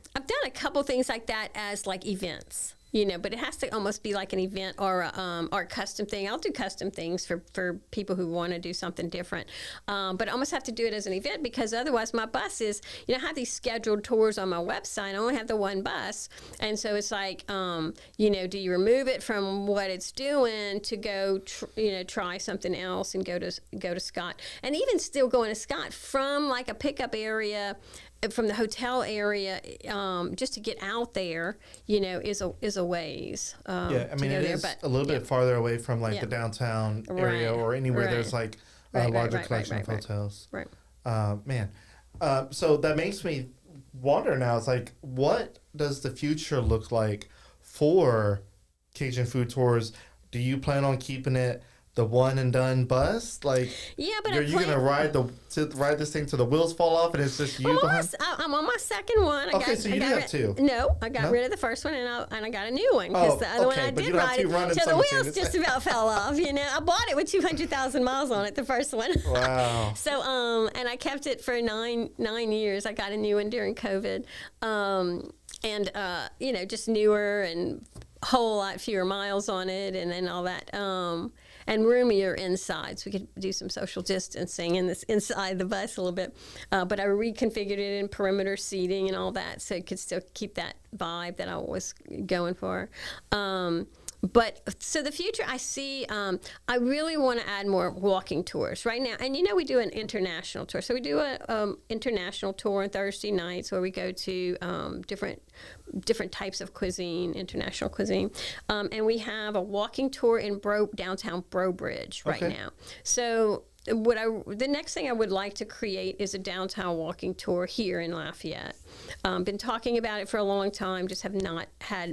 S2: a couple things like that as like events. But it has to almost be like an event or a custom thing. I'll do custom things for people who want to do something different. But I almost have to do it as an event because otherwise my bus is, I have these scheduled tours on my website. I only have the one bus. And so it's like, do you remove it from what it's doing to go, try something else and go to Scott? And even still going to Scott from like a pickup area, from the hotel area, just to get out there, is a ways.
S1: I mean, it is a little bit farther away from like the downtown area or anywhere there's like a larger collection of hotels.
S2: Right.
S1: Man, so that makes me wonder now. It's like, what does the future look like for Cajun Food Tours? Do you plan on keeping it the one and done bus? Like,
S2: but
S1: are you gonna ride this thing till the wheels fall off and it's just you behind?
S2: I'm on my second one.
S1: So you do have two.
S2: No, I got rid of the first one and I got a new one because the other one I did ride it till the wheels just about fell off. I bought it with 200,000 miles on it, the first one.
S1: Wow.
S2: So and I kept it for nine years. I got a new one during COVID, and just newer and a whole lot fewer miles on it, and then all that. And roomier inside, so we could do some social distancing inside the bus a little bit. But I reconfigured it in perimeter seating and all that, so it could still keep that vibe that I was going for. But so the future, I see, I really want to add more walking tours right now. And we do an international tour. So we do a international tour on Thursday nights where we go to different types of cuisine, international cuisine. And we have a walking tour in downtown Brobridge right now. So the next thing I would like to create is a downtown walking tour here in Lafayette. Been talking about it for a long time, just have not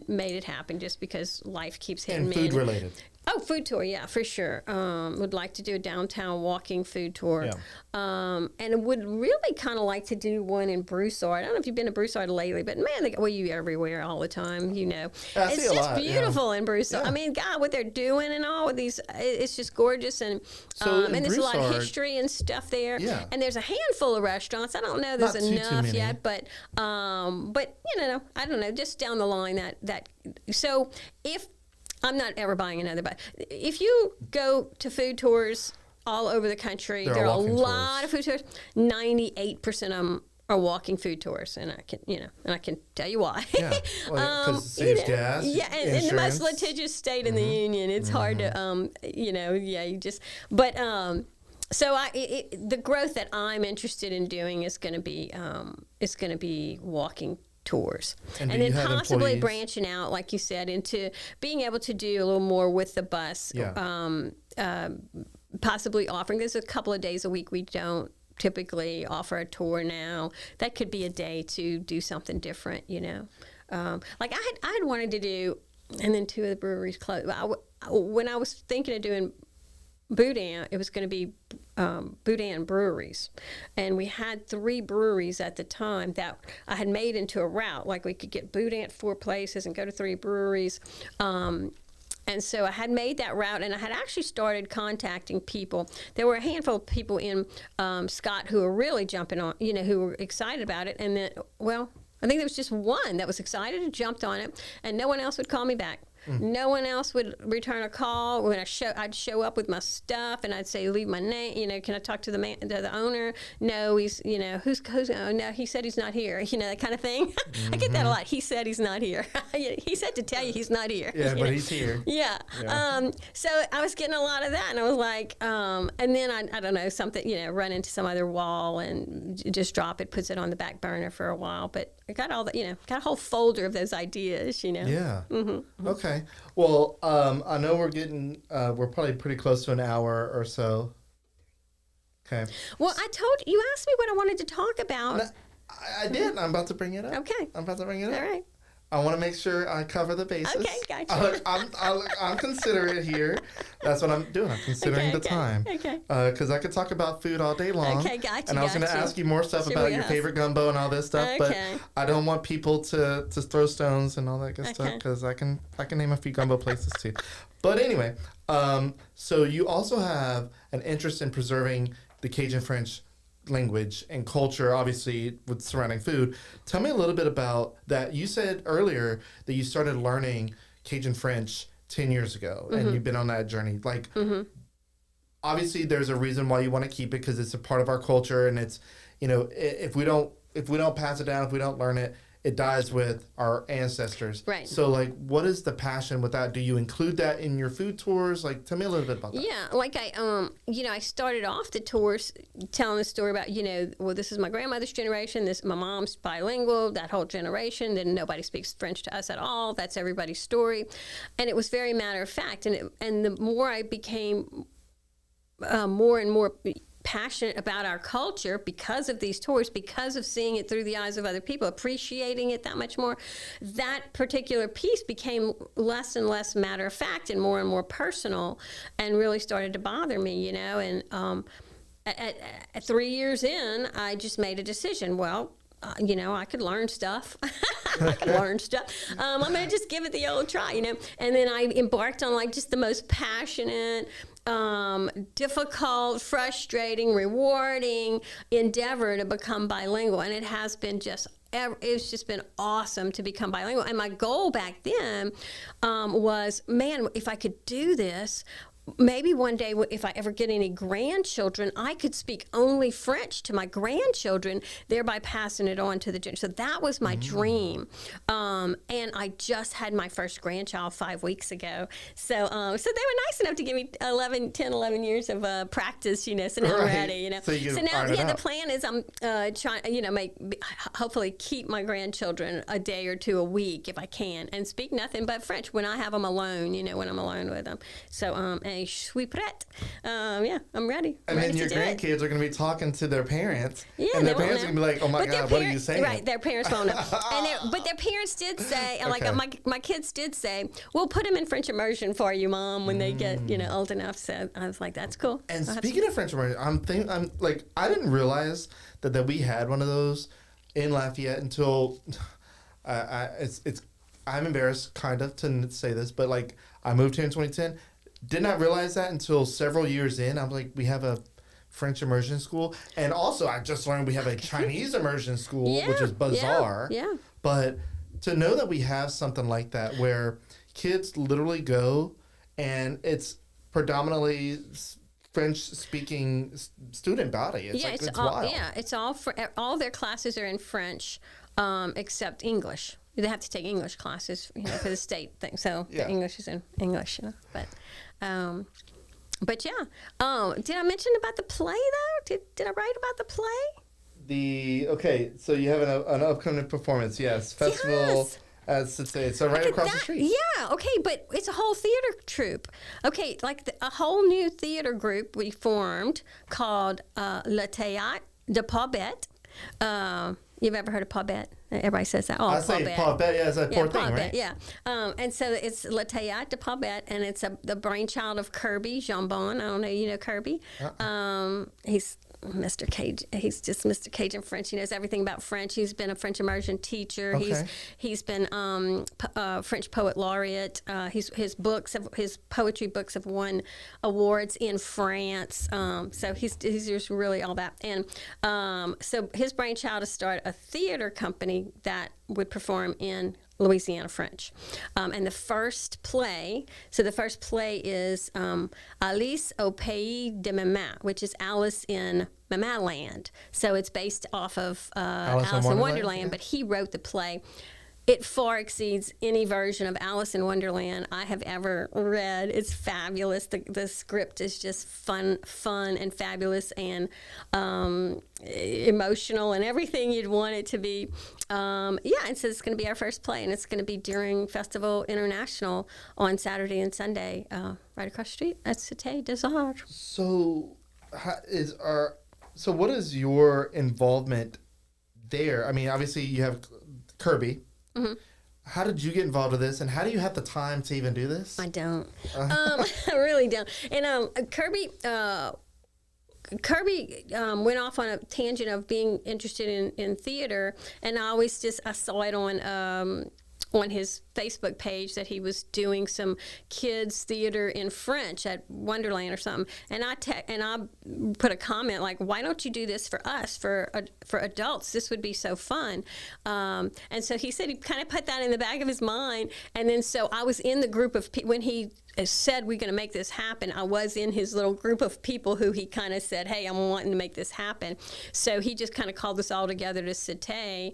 S2: made it happen just because life keeps hitting me.
S1: And food related.
S2: Oh, food tour, yeah, for sure. Would like to do a downtown walking food tour. And would really kind of like to do one in Broussard. I don't know if you've been to Broussard lately, but man, you everywhere all the time, It's just beautiful in Broussard.
S1: Yeah.
S2: I mean, God, what they're doing and all with these, it's just gorgeous. And and there's a lot of history and stuff there.
S1: Yeah.
S2: And there's a handful of restaurants. I don't know there's enough yet, but I don't know, just down the line so if I'm not ever buying another bus. If you go to food tours all over the country, there are a lot of food tours. 98% of them are walking food tours, and I can tell you why.
S1: Yeah, because it saves gas.
S2: Yeah, and in the most litigious state in the union, it's hard to, So the growth that I'm interested in doing is going to be walking tours, and then possibly branching out, like you said, into being able to do a little more with the bus. Possibly offering. There's a couple of days a week we don't typically offer a tour now. That could be a day to do something different. Like I had wanted to do, and then two of the breweries closed. When I was thinking of doing Boudin, it was going to be Boudin breweries, and we had 3 breweries at the time that I had made into a route. Like we could get Boudin at 4 places and go to 3 breweries. And so I had made that route, and I had actually started contacting people. There were a handful of people in Scott who were really jumping on, who were excited about it. And then, I think there was just one that was excited and jumped on it, and no one else would call me back. No one else would return a call. When I'd show up with my stuff, and I'd say, leave my name. Can I talk to the owner? No, he's, who's oh, no, he said he's not here. That kind of thing. I get that a lot. He said he's not here. He said to tell you he's not here.
S1: Yeah, but he's here.
S2: Yeah. So I was getting a lot of that, and I was like, and then I don't know, something, run into some other wall and just drop it, puts it on the back burner for a while. But I got all that, got a whole folder of those ideas,
S1: Yeah. Okay. Well, I know we're probably pretty close to an hour or so. Okay.
S2: Well, you asked me what I wanted to talk about.
S1: No, I did. I'm about to bring it up.
S2: Okay.
S1: I'm about to bring it up.
S2: All right.
S1: I want to make sure I cover the bases.
S2: Okay, gotcha.
S1: I'm considerate here. That's what I'm doing. I'm considering the time.
S2: Okay.
S1: Because I could talk about food all day long.
S2: Okay, gotcha.
S1: And I was going to ask you more stuff about your favorite gumbo and all this stuff, but I don't want people to throw stones and all that good stuff, because I can name a few gumbo places too. But anyway, so you also have an interest in preserving the Cajun French language and culture, obviously with surrounding food. Tell me a little bit about that. You said earlier that you started learning Cajun French 10 years ago, and you've been on that journey. Like, obviously there's a reason why you want to keep it, because it's a part of our culture, and it's, you know, if we don't pass it down, if we don't learn it, it dies with our ancestors.
S2: Right.
S1: So, like, what is the passion with that? Do you include that in your food tours? Like, tell me a little bit about that.
S2: Yeah, like I started off the tours telling the story about, well, this is my grandmother's generation. My mom's bilingual, that whole generation. Then nobody speaks French to us at all. That's everybody's story. And it was very matter of fact. And the more I became more and more passionate about our culture because of these tours, because of seeing it through the eyes of other people, appreciating it that much more, that particular piece became less and less matter of fact and more personal, and really started to bother me, and at 3 years in, I just made a decision. Well, I could learn stuff. I'm going to just give it the old try, And then I embarked on like just the most passionate, difficult, frustrating, rewarding endeavor to become bilingual. And it has been it's just been awesome to become bilingual. And my goal back then was, man, if I could do this, maybe one day, if I ever get any grandchildren, I could speak only French to my grandchildren, thereby passing it on to the generation. So that was my dream. And I just had my first grandchild 5 weeks ago. So they were nice enough to give me 10, 11 years of practice, so now I'm ready, So now, the plan is I'm trying, hopefully keep my grandchildren a day or two a week if I can, and speak nothing but French when I have them alone, when I'm alone with them. So, je suis prête. I'm ready.
S1: And then your grandkids are going to be talking to their parents. Yeah, and their parents are going to be like, oh my God, what are you saying?
S2: Right, their parents won't know. But their parents did say, my kids did say, we'll put them in French immersion for you, Mom, when they get, old enough. So I was like, that's cool.
S1: And speaking of French immersion, I didn't realize that we had one of those in Lafayette until, I'm embarrassed kind of to say this, but like I moved here in 2010. Did not realize that until several years in. I'm like, we have a French immersion school. And also, I just learned we have a Chinese immersion school, which is bizarre.
S2: Yeah.
S1: But to know that we have something like that where kids literally go and it's predominantly French-speaking student body. It's wild.
S2: Yeah, it's all their classes are in French except English. They have to take English classes, for the state thing. So the English is in English, But yeah. Did I mention about the play though? Did I write about the play?
S1: So you have an upcoming performance, yes. Festival at Cité. So right across the street.
S2: Yeah, okay, but it's a whole theater troupe. Okay, like a whole new theater group we formed called Le Théâtre de Paubette. You've ever heard of Paubette? Everybody says that.
S1: I say Paubette, it's a poor thing, right?
S2: Yeah. And so it's Le Théâtre de Paubette, and it's the brainchild of Kirby Jambon. I don't know, you know Kirby? He's Mr. Cajun. He's just Mr. Cajun French. He knows everything about French. He's been a French immersion teacher.
S1: Okay.
S2: He's been French poet laureate. His poetry books have won awards in France. So he's just really all that. And so his brainchild is start a theater company that would perform in Louisiana French. And the first play is Alice au Pays de Maman, which is Alice in Mama Land. So it's based off of Alice in Wonderland, but he wrote the play. It far exceeds any version of Alice in Wonderland I have ever read. It's fabulous. The script is just fun and fabulous and emotional and everything you'd want it to be. And so it's going to be our first play, and it's going to be during Festival International on Saturday and Sunday, right across the street at Cité des Arts.
S1: So, what is your involvement there? I mean, obviously you have Kirby.
S2: Mm-hmm.
S1: how did you get involved with this, and how do you have the time to even do this?
S2: I don't. I really don't. And Kirby went off on a tangent of being interested in theater, and I saw it on his Facebook page that he was doing some kids theater in French at Wonderland or something, and I put a comment like, "Why don't you do this for us, for adults? This would be so fun." And so he said he kind of put that in the back of his mind, and then so I was in the group of when he said we're going to make this happen. I was in his little group of people who he kind of said, "Hey, I'm wanting to make this happen." So he just kind of called us all together to Cité.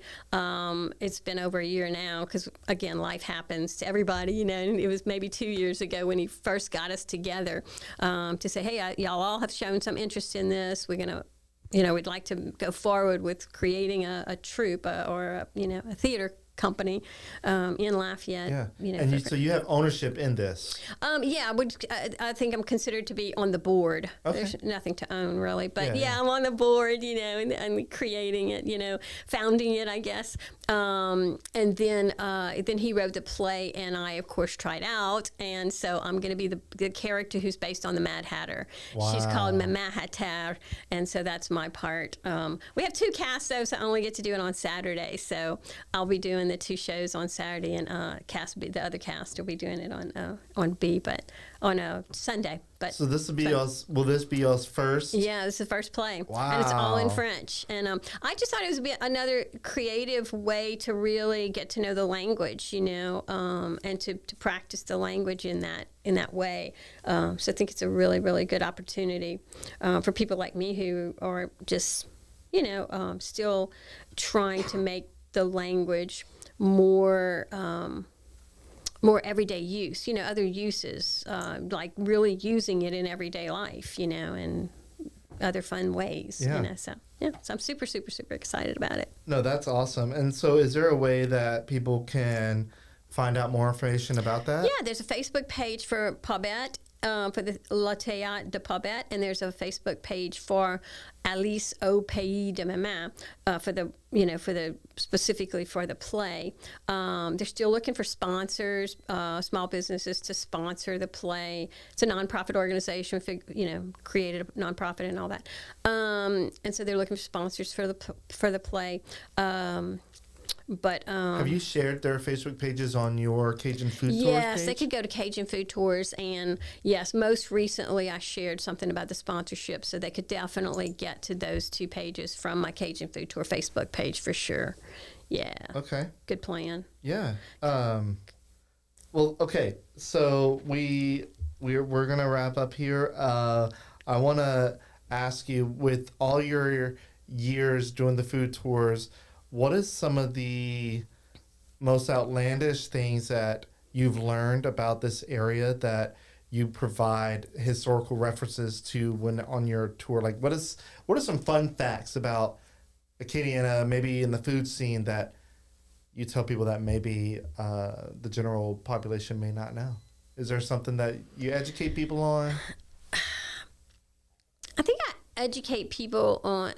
S2: It's been over a year now because again, life happens to everybody, and it was maybe 2 years ago when he first got us together to say, "Hey, y'all all have shown some interest in this. We're gonna." We'd like to go forward with creating a troupe or a theater company in Lafayette.
S1: Yeah. So you have ownership in this.
S2: I think I'm considered to be on the board.
S1: Okay.
S2: There's nothing to own really, but I'm on the board. And creating it. Founding it, I guess. And then he wrote the play, and I of course tried out, and so I'm going to be the character who's based on the Mad Hatter.
S1: Wow.
S2: She's called Mama Hatter, and so that's my part. We have 2 casts though, so I only get to do it on Saturday. So I'll be doing the 2 shows on Saturday, and the other cast will be doing it on B, but on a Sunday. But
S1: so this will be us. Will this be us first?
S2: Yeah, this is the first play.
S1: Wow.
S2: And it's all in French. And I just thought it was another creative way to really get to know the language, and to practice the language in that way. So I think it's a really, really good opportunity for people like me who are just, still trying to make the language more everyday use, other uses, like really using it in everyday life, and other fun ways, so I'm super, super, super excited about it.
S1: No, that's awesome. And so is there a way that people can find out more information about that?
S2: Yeah, there's a Facebook page for Paubette, for the La Théâtre de Paubette, and there's a Facebook page for Alice au Pays de Maman, specifically for the play. They're still looking for sponsors, small businesses to sponsor the play. It's a nonprofit organization, created a nonprofit and all that. And so they're looking for sponsors for the play. But
S1: have you shared their Facebook pages on your Cajun Food Tours
S2: Yes,
S1: page?
S2: they could go to Cajun Food Tours, and yes, most recently I shared something about the sponsorship, so they could definitely get to those 2 pages from my Cajun Food Tour Facebook page for sure. Yeah.
S1: Okay.
S2: Good plan.
S1: Yeah. Well, okay. So we're gonna wrap up here. I want to ask you, with all your years doing the food tours, what is some of the most outlandish things that you've learned about this area that you provide historical references to when on your tour? Like, what are some fun facts about Acadiana, maybe in the food scene, that you tell people that maybe the general population may not know? Is there something that you educate people on?
S2: I think I educate people on,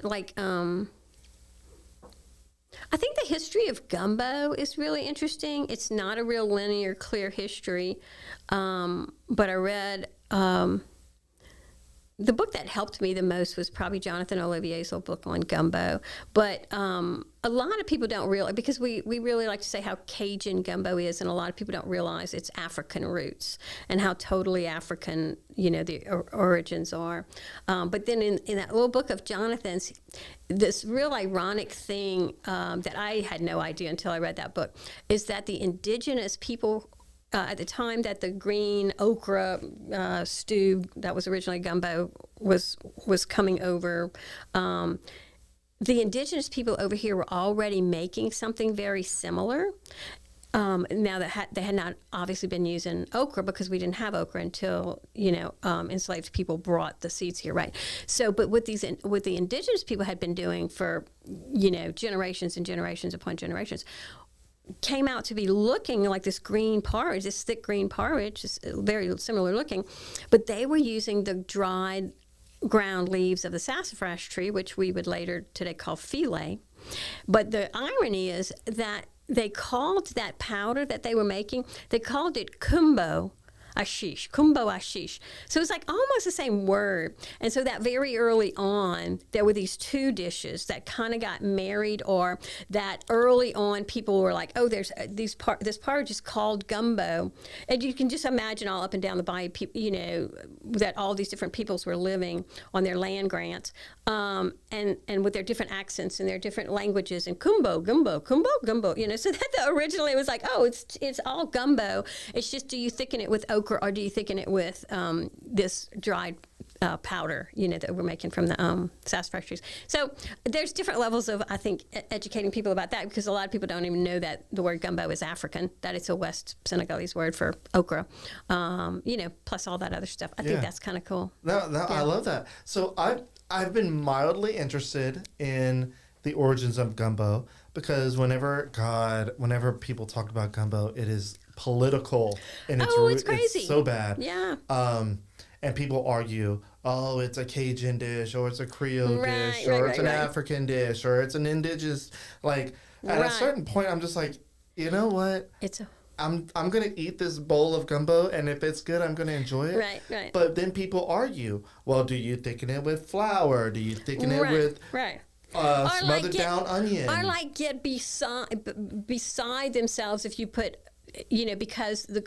S2: I think the history of gumbo is really interesting. It's not a real linear, clear history, but I read the book that helped me the most was probably Jonathan Olivier's old book on gumbo. But a lot of people don't realize, because we really like to say how Cajun gumbo is, and a lot of people don't realize its African roots and how totally African, the origins are. But then in that little book of Jonathan's, this real ironic thing that I had no idea until I read that book is that the indigenous people at the time that the green okra stew that was originally gumbo was coming over, the indigenous people over here were already making something very similar. Now they had not obviously been using okra, because we didn't have okra until enslaved people brought the seeds here, right? So, but what the indigenous people had been doing for generations and generations upon generations, came out to be looking like this green porridge, this thick green porridge, is very similar looking, but they were using the dried ground leaves of the sassafras tree, which we would later today call filet. But the irony is that they called that powder that they were making, they called it kumbo ashish. So it's like almost the same word. And so that very early on, there were these two dishes that kind of got married, or that early on people were like, oh, there's this porridge is called gumbo. And you can just imagine all up and down the bayou, that all these different peoples were living on their land grants, and with their different accents and their different languages, and kumbo, gumbo, so that originally it was like, oh, it's all gumbo. It's just, do you thicken it with okra, or do you thicken it with this dried powder, that we're making from the sassafras. So there's different levels of, I think, educating people about that, because a lot of people don't even know that the word gumbo is African, that it's a West Senegalese word for okra, plus all that other stuff. I think that's kind of cool.
S1: No, I love that. So I've been mildly interested in the origins of gumbo, because whenever people talk about gumbo, it is political, and it's crazy. It's so bad.
S2: Yeah.
S1: And people argue, oh, it's a Cajun dish, or it's a Creole dish, or it's an African dish, or it's an indigenous. Like, at a certain point, I'm just like, you know what? I'm gonna eat this bowl of gumbo, and if it's good, I'm gonna enjoy it.
S2: Right.
S1: But then people argue, well, do you thicken it with flour? Do you thicken it with smothered down onion?
S2: Or like get beside themselves if you put, because the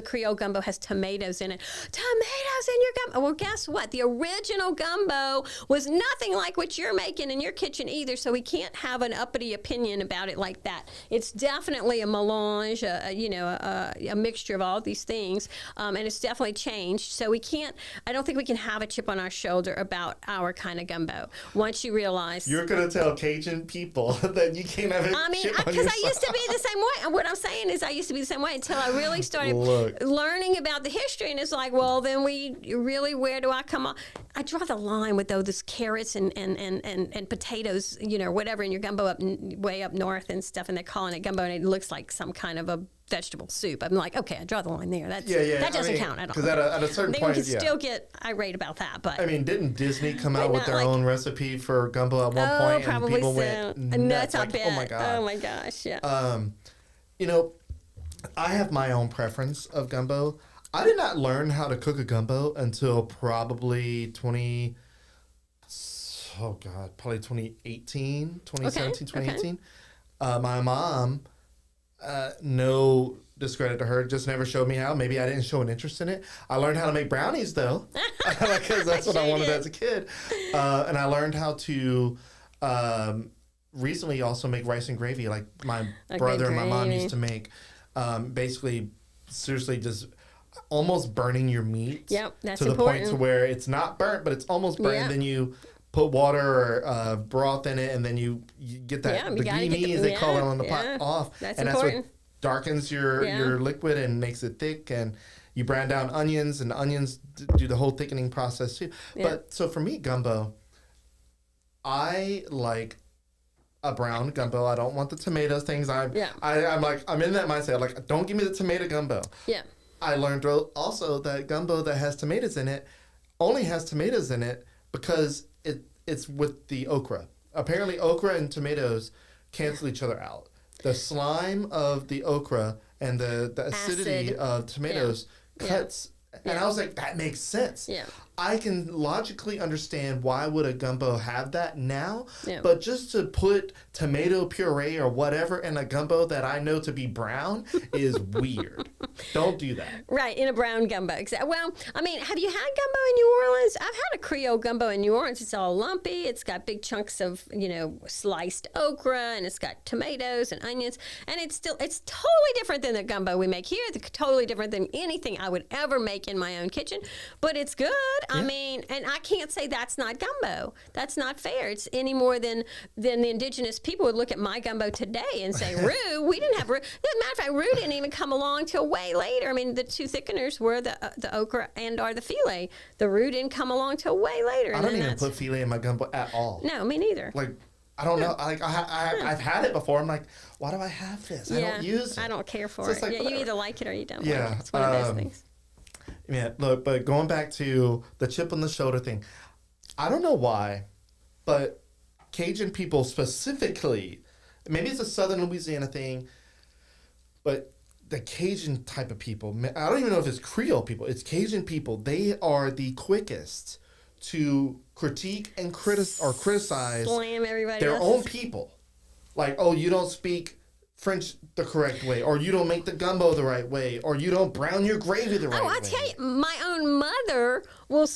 S2: Creole gumbo has tomatoes in it. Tomatoes in your gumbo. Well, guess what? The original gumbo was nothing like what you're making in your kitchen either, so we can't have an uppity opinion about it like that. It's definitely a melange, a mixture of all these things, and it's definitely changed. So I don't think we can have a chip on our shoulder about our kind of gumbo. Once you realize...
S1: You're going to tell Cajun people that you can't have a chip on your shoulder.
S2: Because I used to be the same way. And what I'm saying is I used to be the same way until I really started learning about the history, and it's like, well, then where do I come on? I draw the line with those carrots and potatoes, whatever in your gumbo way up north and stuff, and they're calling it gumbo, and it looks like some kind of a vegetable soup. I'm like, okay, I draw the line there. That doesn't count at all.
S1: Because at a certain point,
S2: you can still get irate about that. But
S1: didn't Disney come out with their own recipe for gumbo at one point,
S2: probably
S1: and people
S2: so.
S1: went nuts?
S2: I bet.
S1: Oh my god!
S2: Oh my gosh! Yeah.
S1: I have my own preference of gumbo. I did not learn how to cook a gumbo until probably 2018, 2018. My mom, no discredit to her, just never showed me how. Maybe I didn't show an interest in it. I learned how to make brownies, though, because that's what I wanted as a kid. And I learned how to... recently also make rice and gravy, like my brother and my mom used to make. Basically, seriously, just almost burning your meat
S2: that's
S1: to the
S2: important.
S1: point to where it's not burnt, but it's almost burnt. And then you put water or broth in it, and then you get that the ghee, as they call it on the pot, off.
S2: That's
S1: and
S2: important.
S1: That's what darkens your liquid and makes it thick. And you brown down onions, and onions do the whole thickening process too. But so for me, gumbo, I like a brown gumbo. I don't want the tomatoes things. I'm in that mindset. Like, don't give me the tomato gumbo.
S2: Yeah.
S1: I learned also that gumbo that has tomatoes in it only has tomatoes in it because it's with the okra. Apparently, okra and tomatoes cancel each other out. The slime of the okra and the acidity of tomatoes cuts. And I was like, that makes sense.
S2: Yeah.
S1: I can logically understand why would a gumbo have that now, but just to put tomato puree or whatever in a gumbo that I know to be brown is weird. Don't do that.
S2: Right, in a brown gumbo. Exactly. Well, have you had gumbo in New Orleans? I've had a Creole gumbo in New Orleans. It's all lumpy. It's got big chunks of, sliced okra, and it's got tomatoes and onions, and it's totally different than the gumbo we make here. It's totally different than anything I would ever make in my own kitchen, but it's good. Yeah. And I can't say that's not gumbo. That's not fair. It's any more than the indigenous people would look at my gumbo today and say, roux, we didn't have roux. As a matter of fact, roux didn't even come along till way later. The two thickeners were the okra and or the filet. The roux didn't come along till way later.
S1: I don't even put filet in my gumbo at all.
S2: No, me neither.
S1: I don't know. I've had it before. I'm like, why do I have this? I don't use it.
S2: I don't care for it. You either like it or you don't like it. It's one of those things.
S1: Yeah, look, but going back to the chip on the shoulder thing, I don't know why, but Cajun people specifically, maybe it's a Southern Louisiana thing, But the Cajun type of people, I don't even know if it's Creole people, it's Cajun people. They are the quickest to critique and criticize
S2: Slam everybody
S1: their
S2: else's.
S1: own people. Like, oh, you don't speak French the correct way, or you don't make the gumbo the right way, or you don't brown your gravy the right way.
S2: Oh, I tell you, my own mother will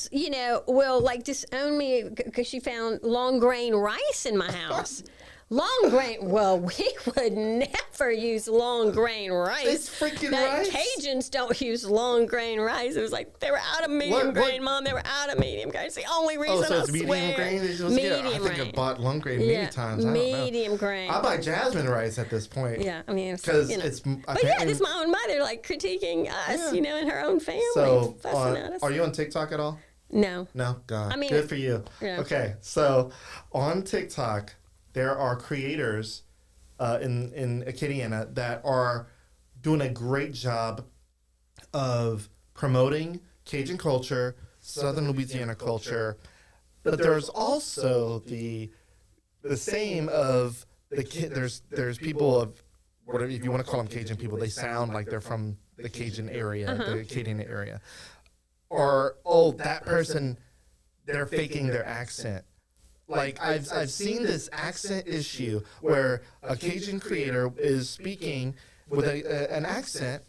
S2: like disown me because she found long grain rice in my house. Long grain. Well, we would never use long grain rice.
S1: It's freaking
S2: The
S1: rice.
S2: Cajuns don't use long grain rice. It was like they were out of medium grain, Mom. They were out of medium grain. It's the only reason.
S1: So
S2: I
S1: it's medium
S2: swear.
S1: grain?
S2: Medium
S1: I think
S2: grain.
S1: I bought long grain many times. I don't know.
S2: Medium grain.
S1: I buy jasmine rice at this point.
S2: Yeah, I mean,
S1: Because
S2: it's. But
S1: apparently-
S2: it's my own mother like critiquing us, in her own family.
S1: So,
S2: fussing at us.
S1: are you on TikTok at all?
S2: No.
S1: No? God.
S2: I mean,
S1: good for you.
S2: yeah.
S1: Okay, so on TikTok, there are creators in Acadiana that are doing a great job of promoting Cajun culture, Southern Louisiana culture, but there's also the same of there's people of whatever, if you want to call them Cajun people, they sound like they're from the Cajun area, the Acadiana area, or that person, they're faking their accent. Like I've seen this accent issue where a Cajun creator is speaking with an accent,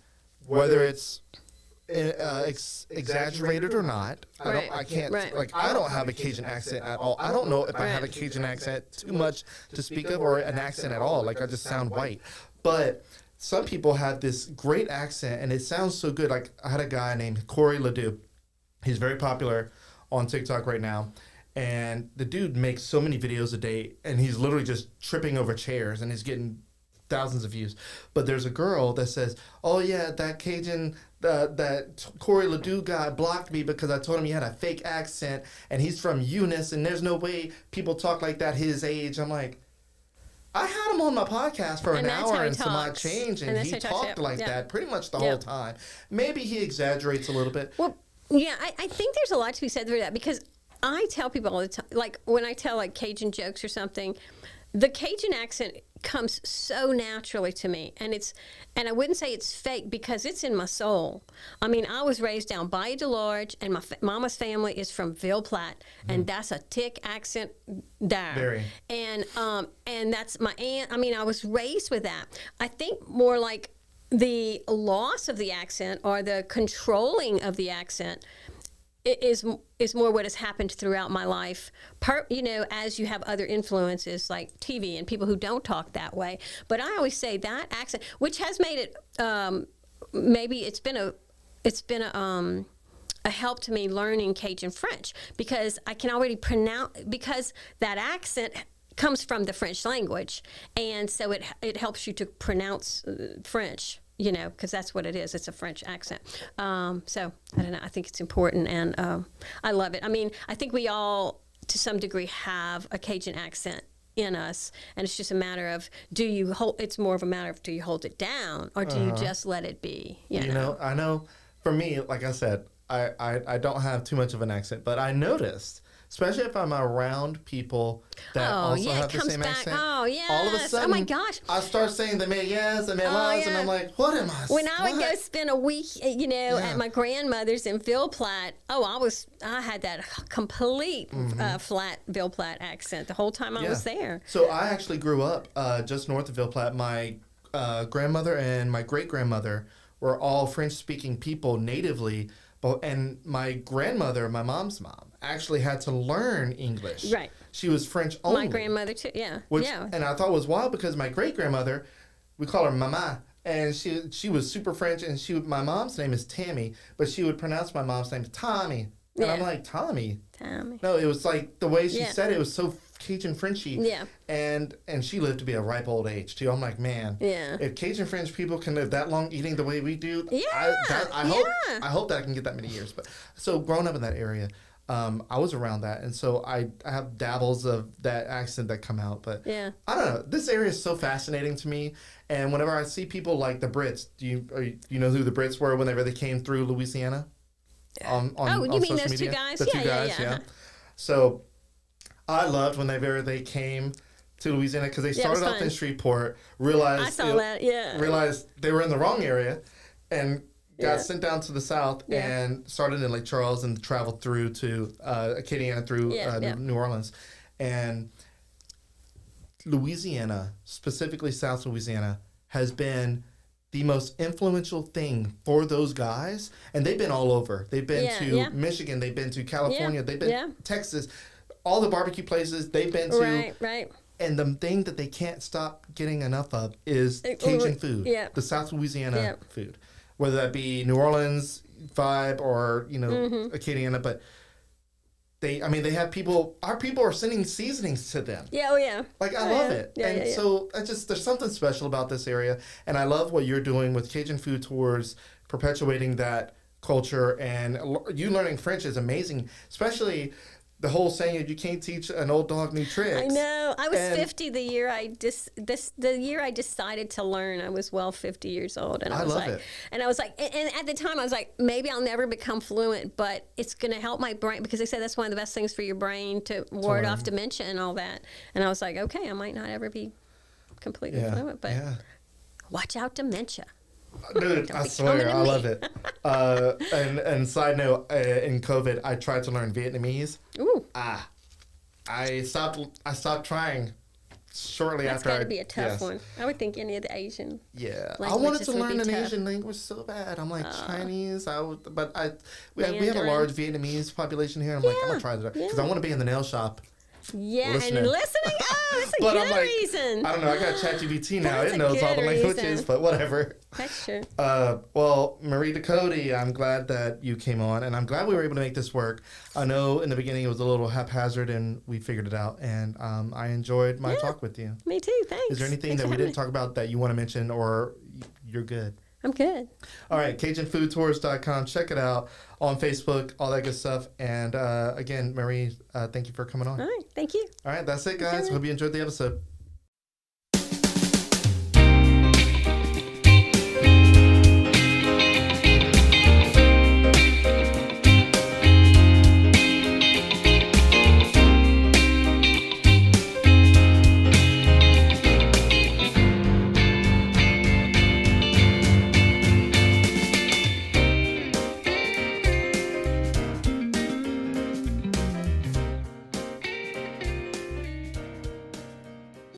S1: whether it's exaggerated or not. I can't. Like, I don't have a Cajun accent at all. I don't know if I have a Cajun accent too much to speak of, or an accent at all. Like, I just sound white. But some people have this great accent, and it sounds so good. Like, I had a guy named Corey Ledoux. He's very popular on TikTok right now. And the dude makes so many videos a day, and he's literally just tripping over chairs, and he's getting thousands of views. But there's a girl that says, oh yeah, that Cajun, that Corey Ledoux guy blocked me because I told him he had a fake accent, and he's from Eunice, and there's no way people talk like that his age. I'm like, I had him on my podcast for an hour and some odd change, and he talked like that pretty much the whole time. Maybe he exaggerates a little bit.
S2: Well, yeah, I think there's a lot to be said for that, because I tell people all the time, like when I tell like Cajun jokes or something, the Cajun accent comes so naturally to me, and I wouldn't say it's fake because it's in my soul. I mean, I was raised down Bayou DeLarge, and my mama's family is from Ville Platte, and that's a thick accent there.
S1: Very.
S2: And that's my aunt. I mean, I was raised with that. I think more like the loss of the accent or the controlling of the accent is more what has happened throughout my life, as you have other influences like TV and people who don't talk that way. But I always say that accent, which has made it, maybe it's been a help to me learning Cajun French, because I can already pronounce, because that accent comes from the French language, and so it helps you to pronounce French. Because that's what it is. It's a French accent. So, I don't know. I think it's important, and I love it. I mean, I think we all, to some degree, have a Cajun accent in us, and it's just a matter of, it's more of a matter of, do you hold it down, or do you just let it be?
S1: I know, for me, like I said, I don't have too much of an accent, but I noticed, especially if I'm around people that also have the same accent.
S2: Oh, yes.
S1: All of a sudden,
S2: oh my gosh,
S1: I start saying the me yes and me las, and I'm like, what am I?
S2: When I would go spend a week, at my grandmother's in Ville Platte, I had that complete flat Ville Platte accent the whole time I was there.
S1: So I actually grew up just north of Ville Platte. My grandmother and my great-grandmother were all French-speaking people natively, and my grandmother, my mom's mom, actually had to learn English.
S2: Right.
S1: She was French only.
S2: My grandmother too, yeah.
S1: And I thought it was wild because my great-grandmother, we call her Mama, and she was super French, and my mom's name is Tammy, but she would pronounce my mom's name Tommy. And I'm like, Tommy?
S2: Tommy.
S1: No, it was like the way she said it was so Cajun Frenchy.
S2: Yeah.
S1: And she lived to be a ripe old age too. I'm like, man, if Cajun French people can live that long eating the way we do, I hope that I can get that many years. But so growing up in that area, I was around that, and so I have dabbles of that accent that come out. But I don't know. This area is so fascinating to me, and whenever I see people like the Brits, do you know who the Brits were whenever they came through Louisiana? On
S2: you mean
S1: social
S2: those
S1: media?
S2: two guys?
S1: The two guys, yeah. So I loved whenever they came to Louisiana because they
S2: Yeah, it was
S1: started off
S2: fun.
S1: in Shreveport, realized
S2: I saw that. Yeah.
S1: realized they were in the wrong area, and got
S2: Yeah.
S1: sent down to the south
S2: Yeah.
S1: and started in Lake Charles and traveled through to Acadiana through
S2: Yeah, yeah.
S1: New Orleans, and Louisiana, specifically South Louisiana, has been the most influential thing for those guys, and they've been all over. They've been
S2: Yeah,
S1: to
S2: yeah.
S1: Michigan, they've been to California,
S2: Yeah,
S1: they've been
S2: yeah.
S1: Texas, all the barbecue places they've been to.
S2: Right, right.
S1: And the thing that they can't stop getting enough of is
S2: Uh,
S1: Cajun food,
S2: yeah.
S1: the South Louisiana
S2: Yeah.
S1: food, whether that be New Orleans vibe or
S2: Mm-hmm.
S1: Acadiana. But they have people. Our people are sending seasonings to them.
S2: Yeah, oh yeah.
S1: Like I
S2: Oh,
S1: love
S2: yeah.
S1: it,
S2: Yeah,
S1: and
S2: yeah, yeah.
S1: so there's something special about this area, and I love what you're doing with Cajun Food Tours, perpetuating that culture, and you learning French is amazing, especially the whole saying that you can't teach an old dog new tricks.
S2: I know. I was
S1: And-
S2: 50 the year the year I decided to learn. I was 50 years old, and
S1: I
S2: I was
S1: love
S2: like,
S1: it.
S2: and I was like, and at the time I was like, maybe I'll never become fluent, but it's going to help my brain because they said that's one of the best things for your brain to ward off dementia and all that. And I was like, okay, I might not ever be completely
S1: Yeah,
S2: fluent, but
S1: yeah.
S2: watch out, dementia.
S1: Dude, I
S2: be
S1: swear,
S2: coming to
S1: I
S2: me.
S1: love it. And side note, in COVID, I tried to learn Vietnamese.
S2: Ooh,
S1: I stopped trying shortly
S2: that's
S1: after.
S2: got to be a tough
S1: yes.
S2: one. I would think any of the Asian.
S1: Yeah, I
S2: Languages
S1: wanted to
S2: would
S1: learn
S2: be
S1: an
S2: tough.
S1: Asian language so bad. I'm like Chinese. We have a
S2: Mandarin.
S1: large Vietnamese population here. I'm like, I'm gonna try that because I want to be in the nail shop.
S2: Yeah,
S1: Listening.
S2: and listening. Oh, that's a
S1: But
S2: good
S1: I'm like,
S2: reason.
S1: I don't know. I got ChatGPT now.
S2: That's
S1: It
S2: a
S1: knows all the
S2: good
S1: languages,
S2: reason.
S1: but whatever.
S2: That's true.
S1: Well, Marie Ducote, I'm glad that you came on, and I'm glad we were able to make this work. I know in the beginning it was a little haphazard, and we figured it out, and I enjoyed my talk with you.
S2: Me too. Thanks.
S1: Is there anything
S2: Thanks
S1: that
S2: for
S1: we
S2: having
S1: didn't talk about that you want to mention, or you're good?
S2: I'm good.
S1: All right, CajunFoodTours.com. Check it out on Facebook, all that good stuff. And again, Marie, thank you for coming on.
S2: All right. Thank you.
S1: All right, that's it, guys.
S2: Okay.
S1: Hope you enjoyed the episode.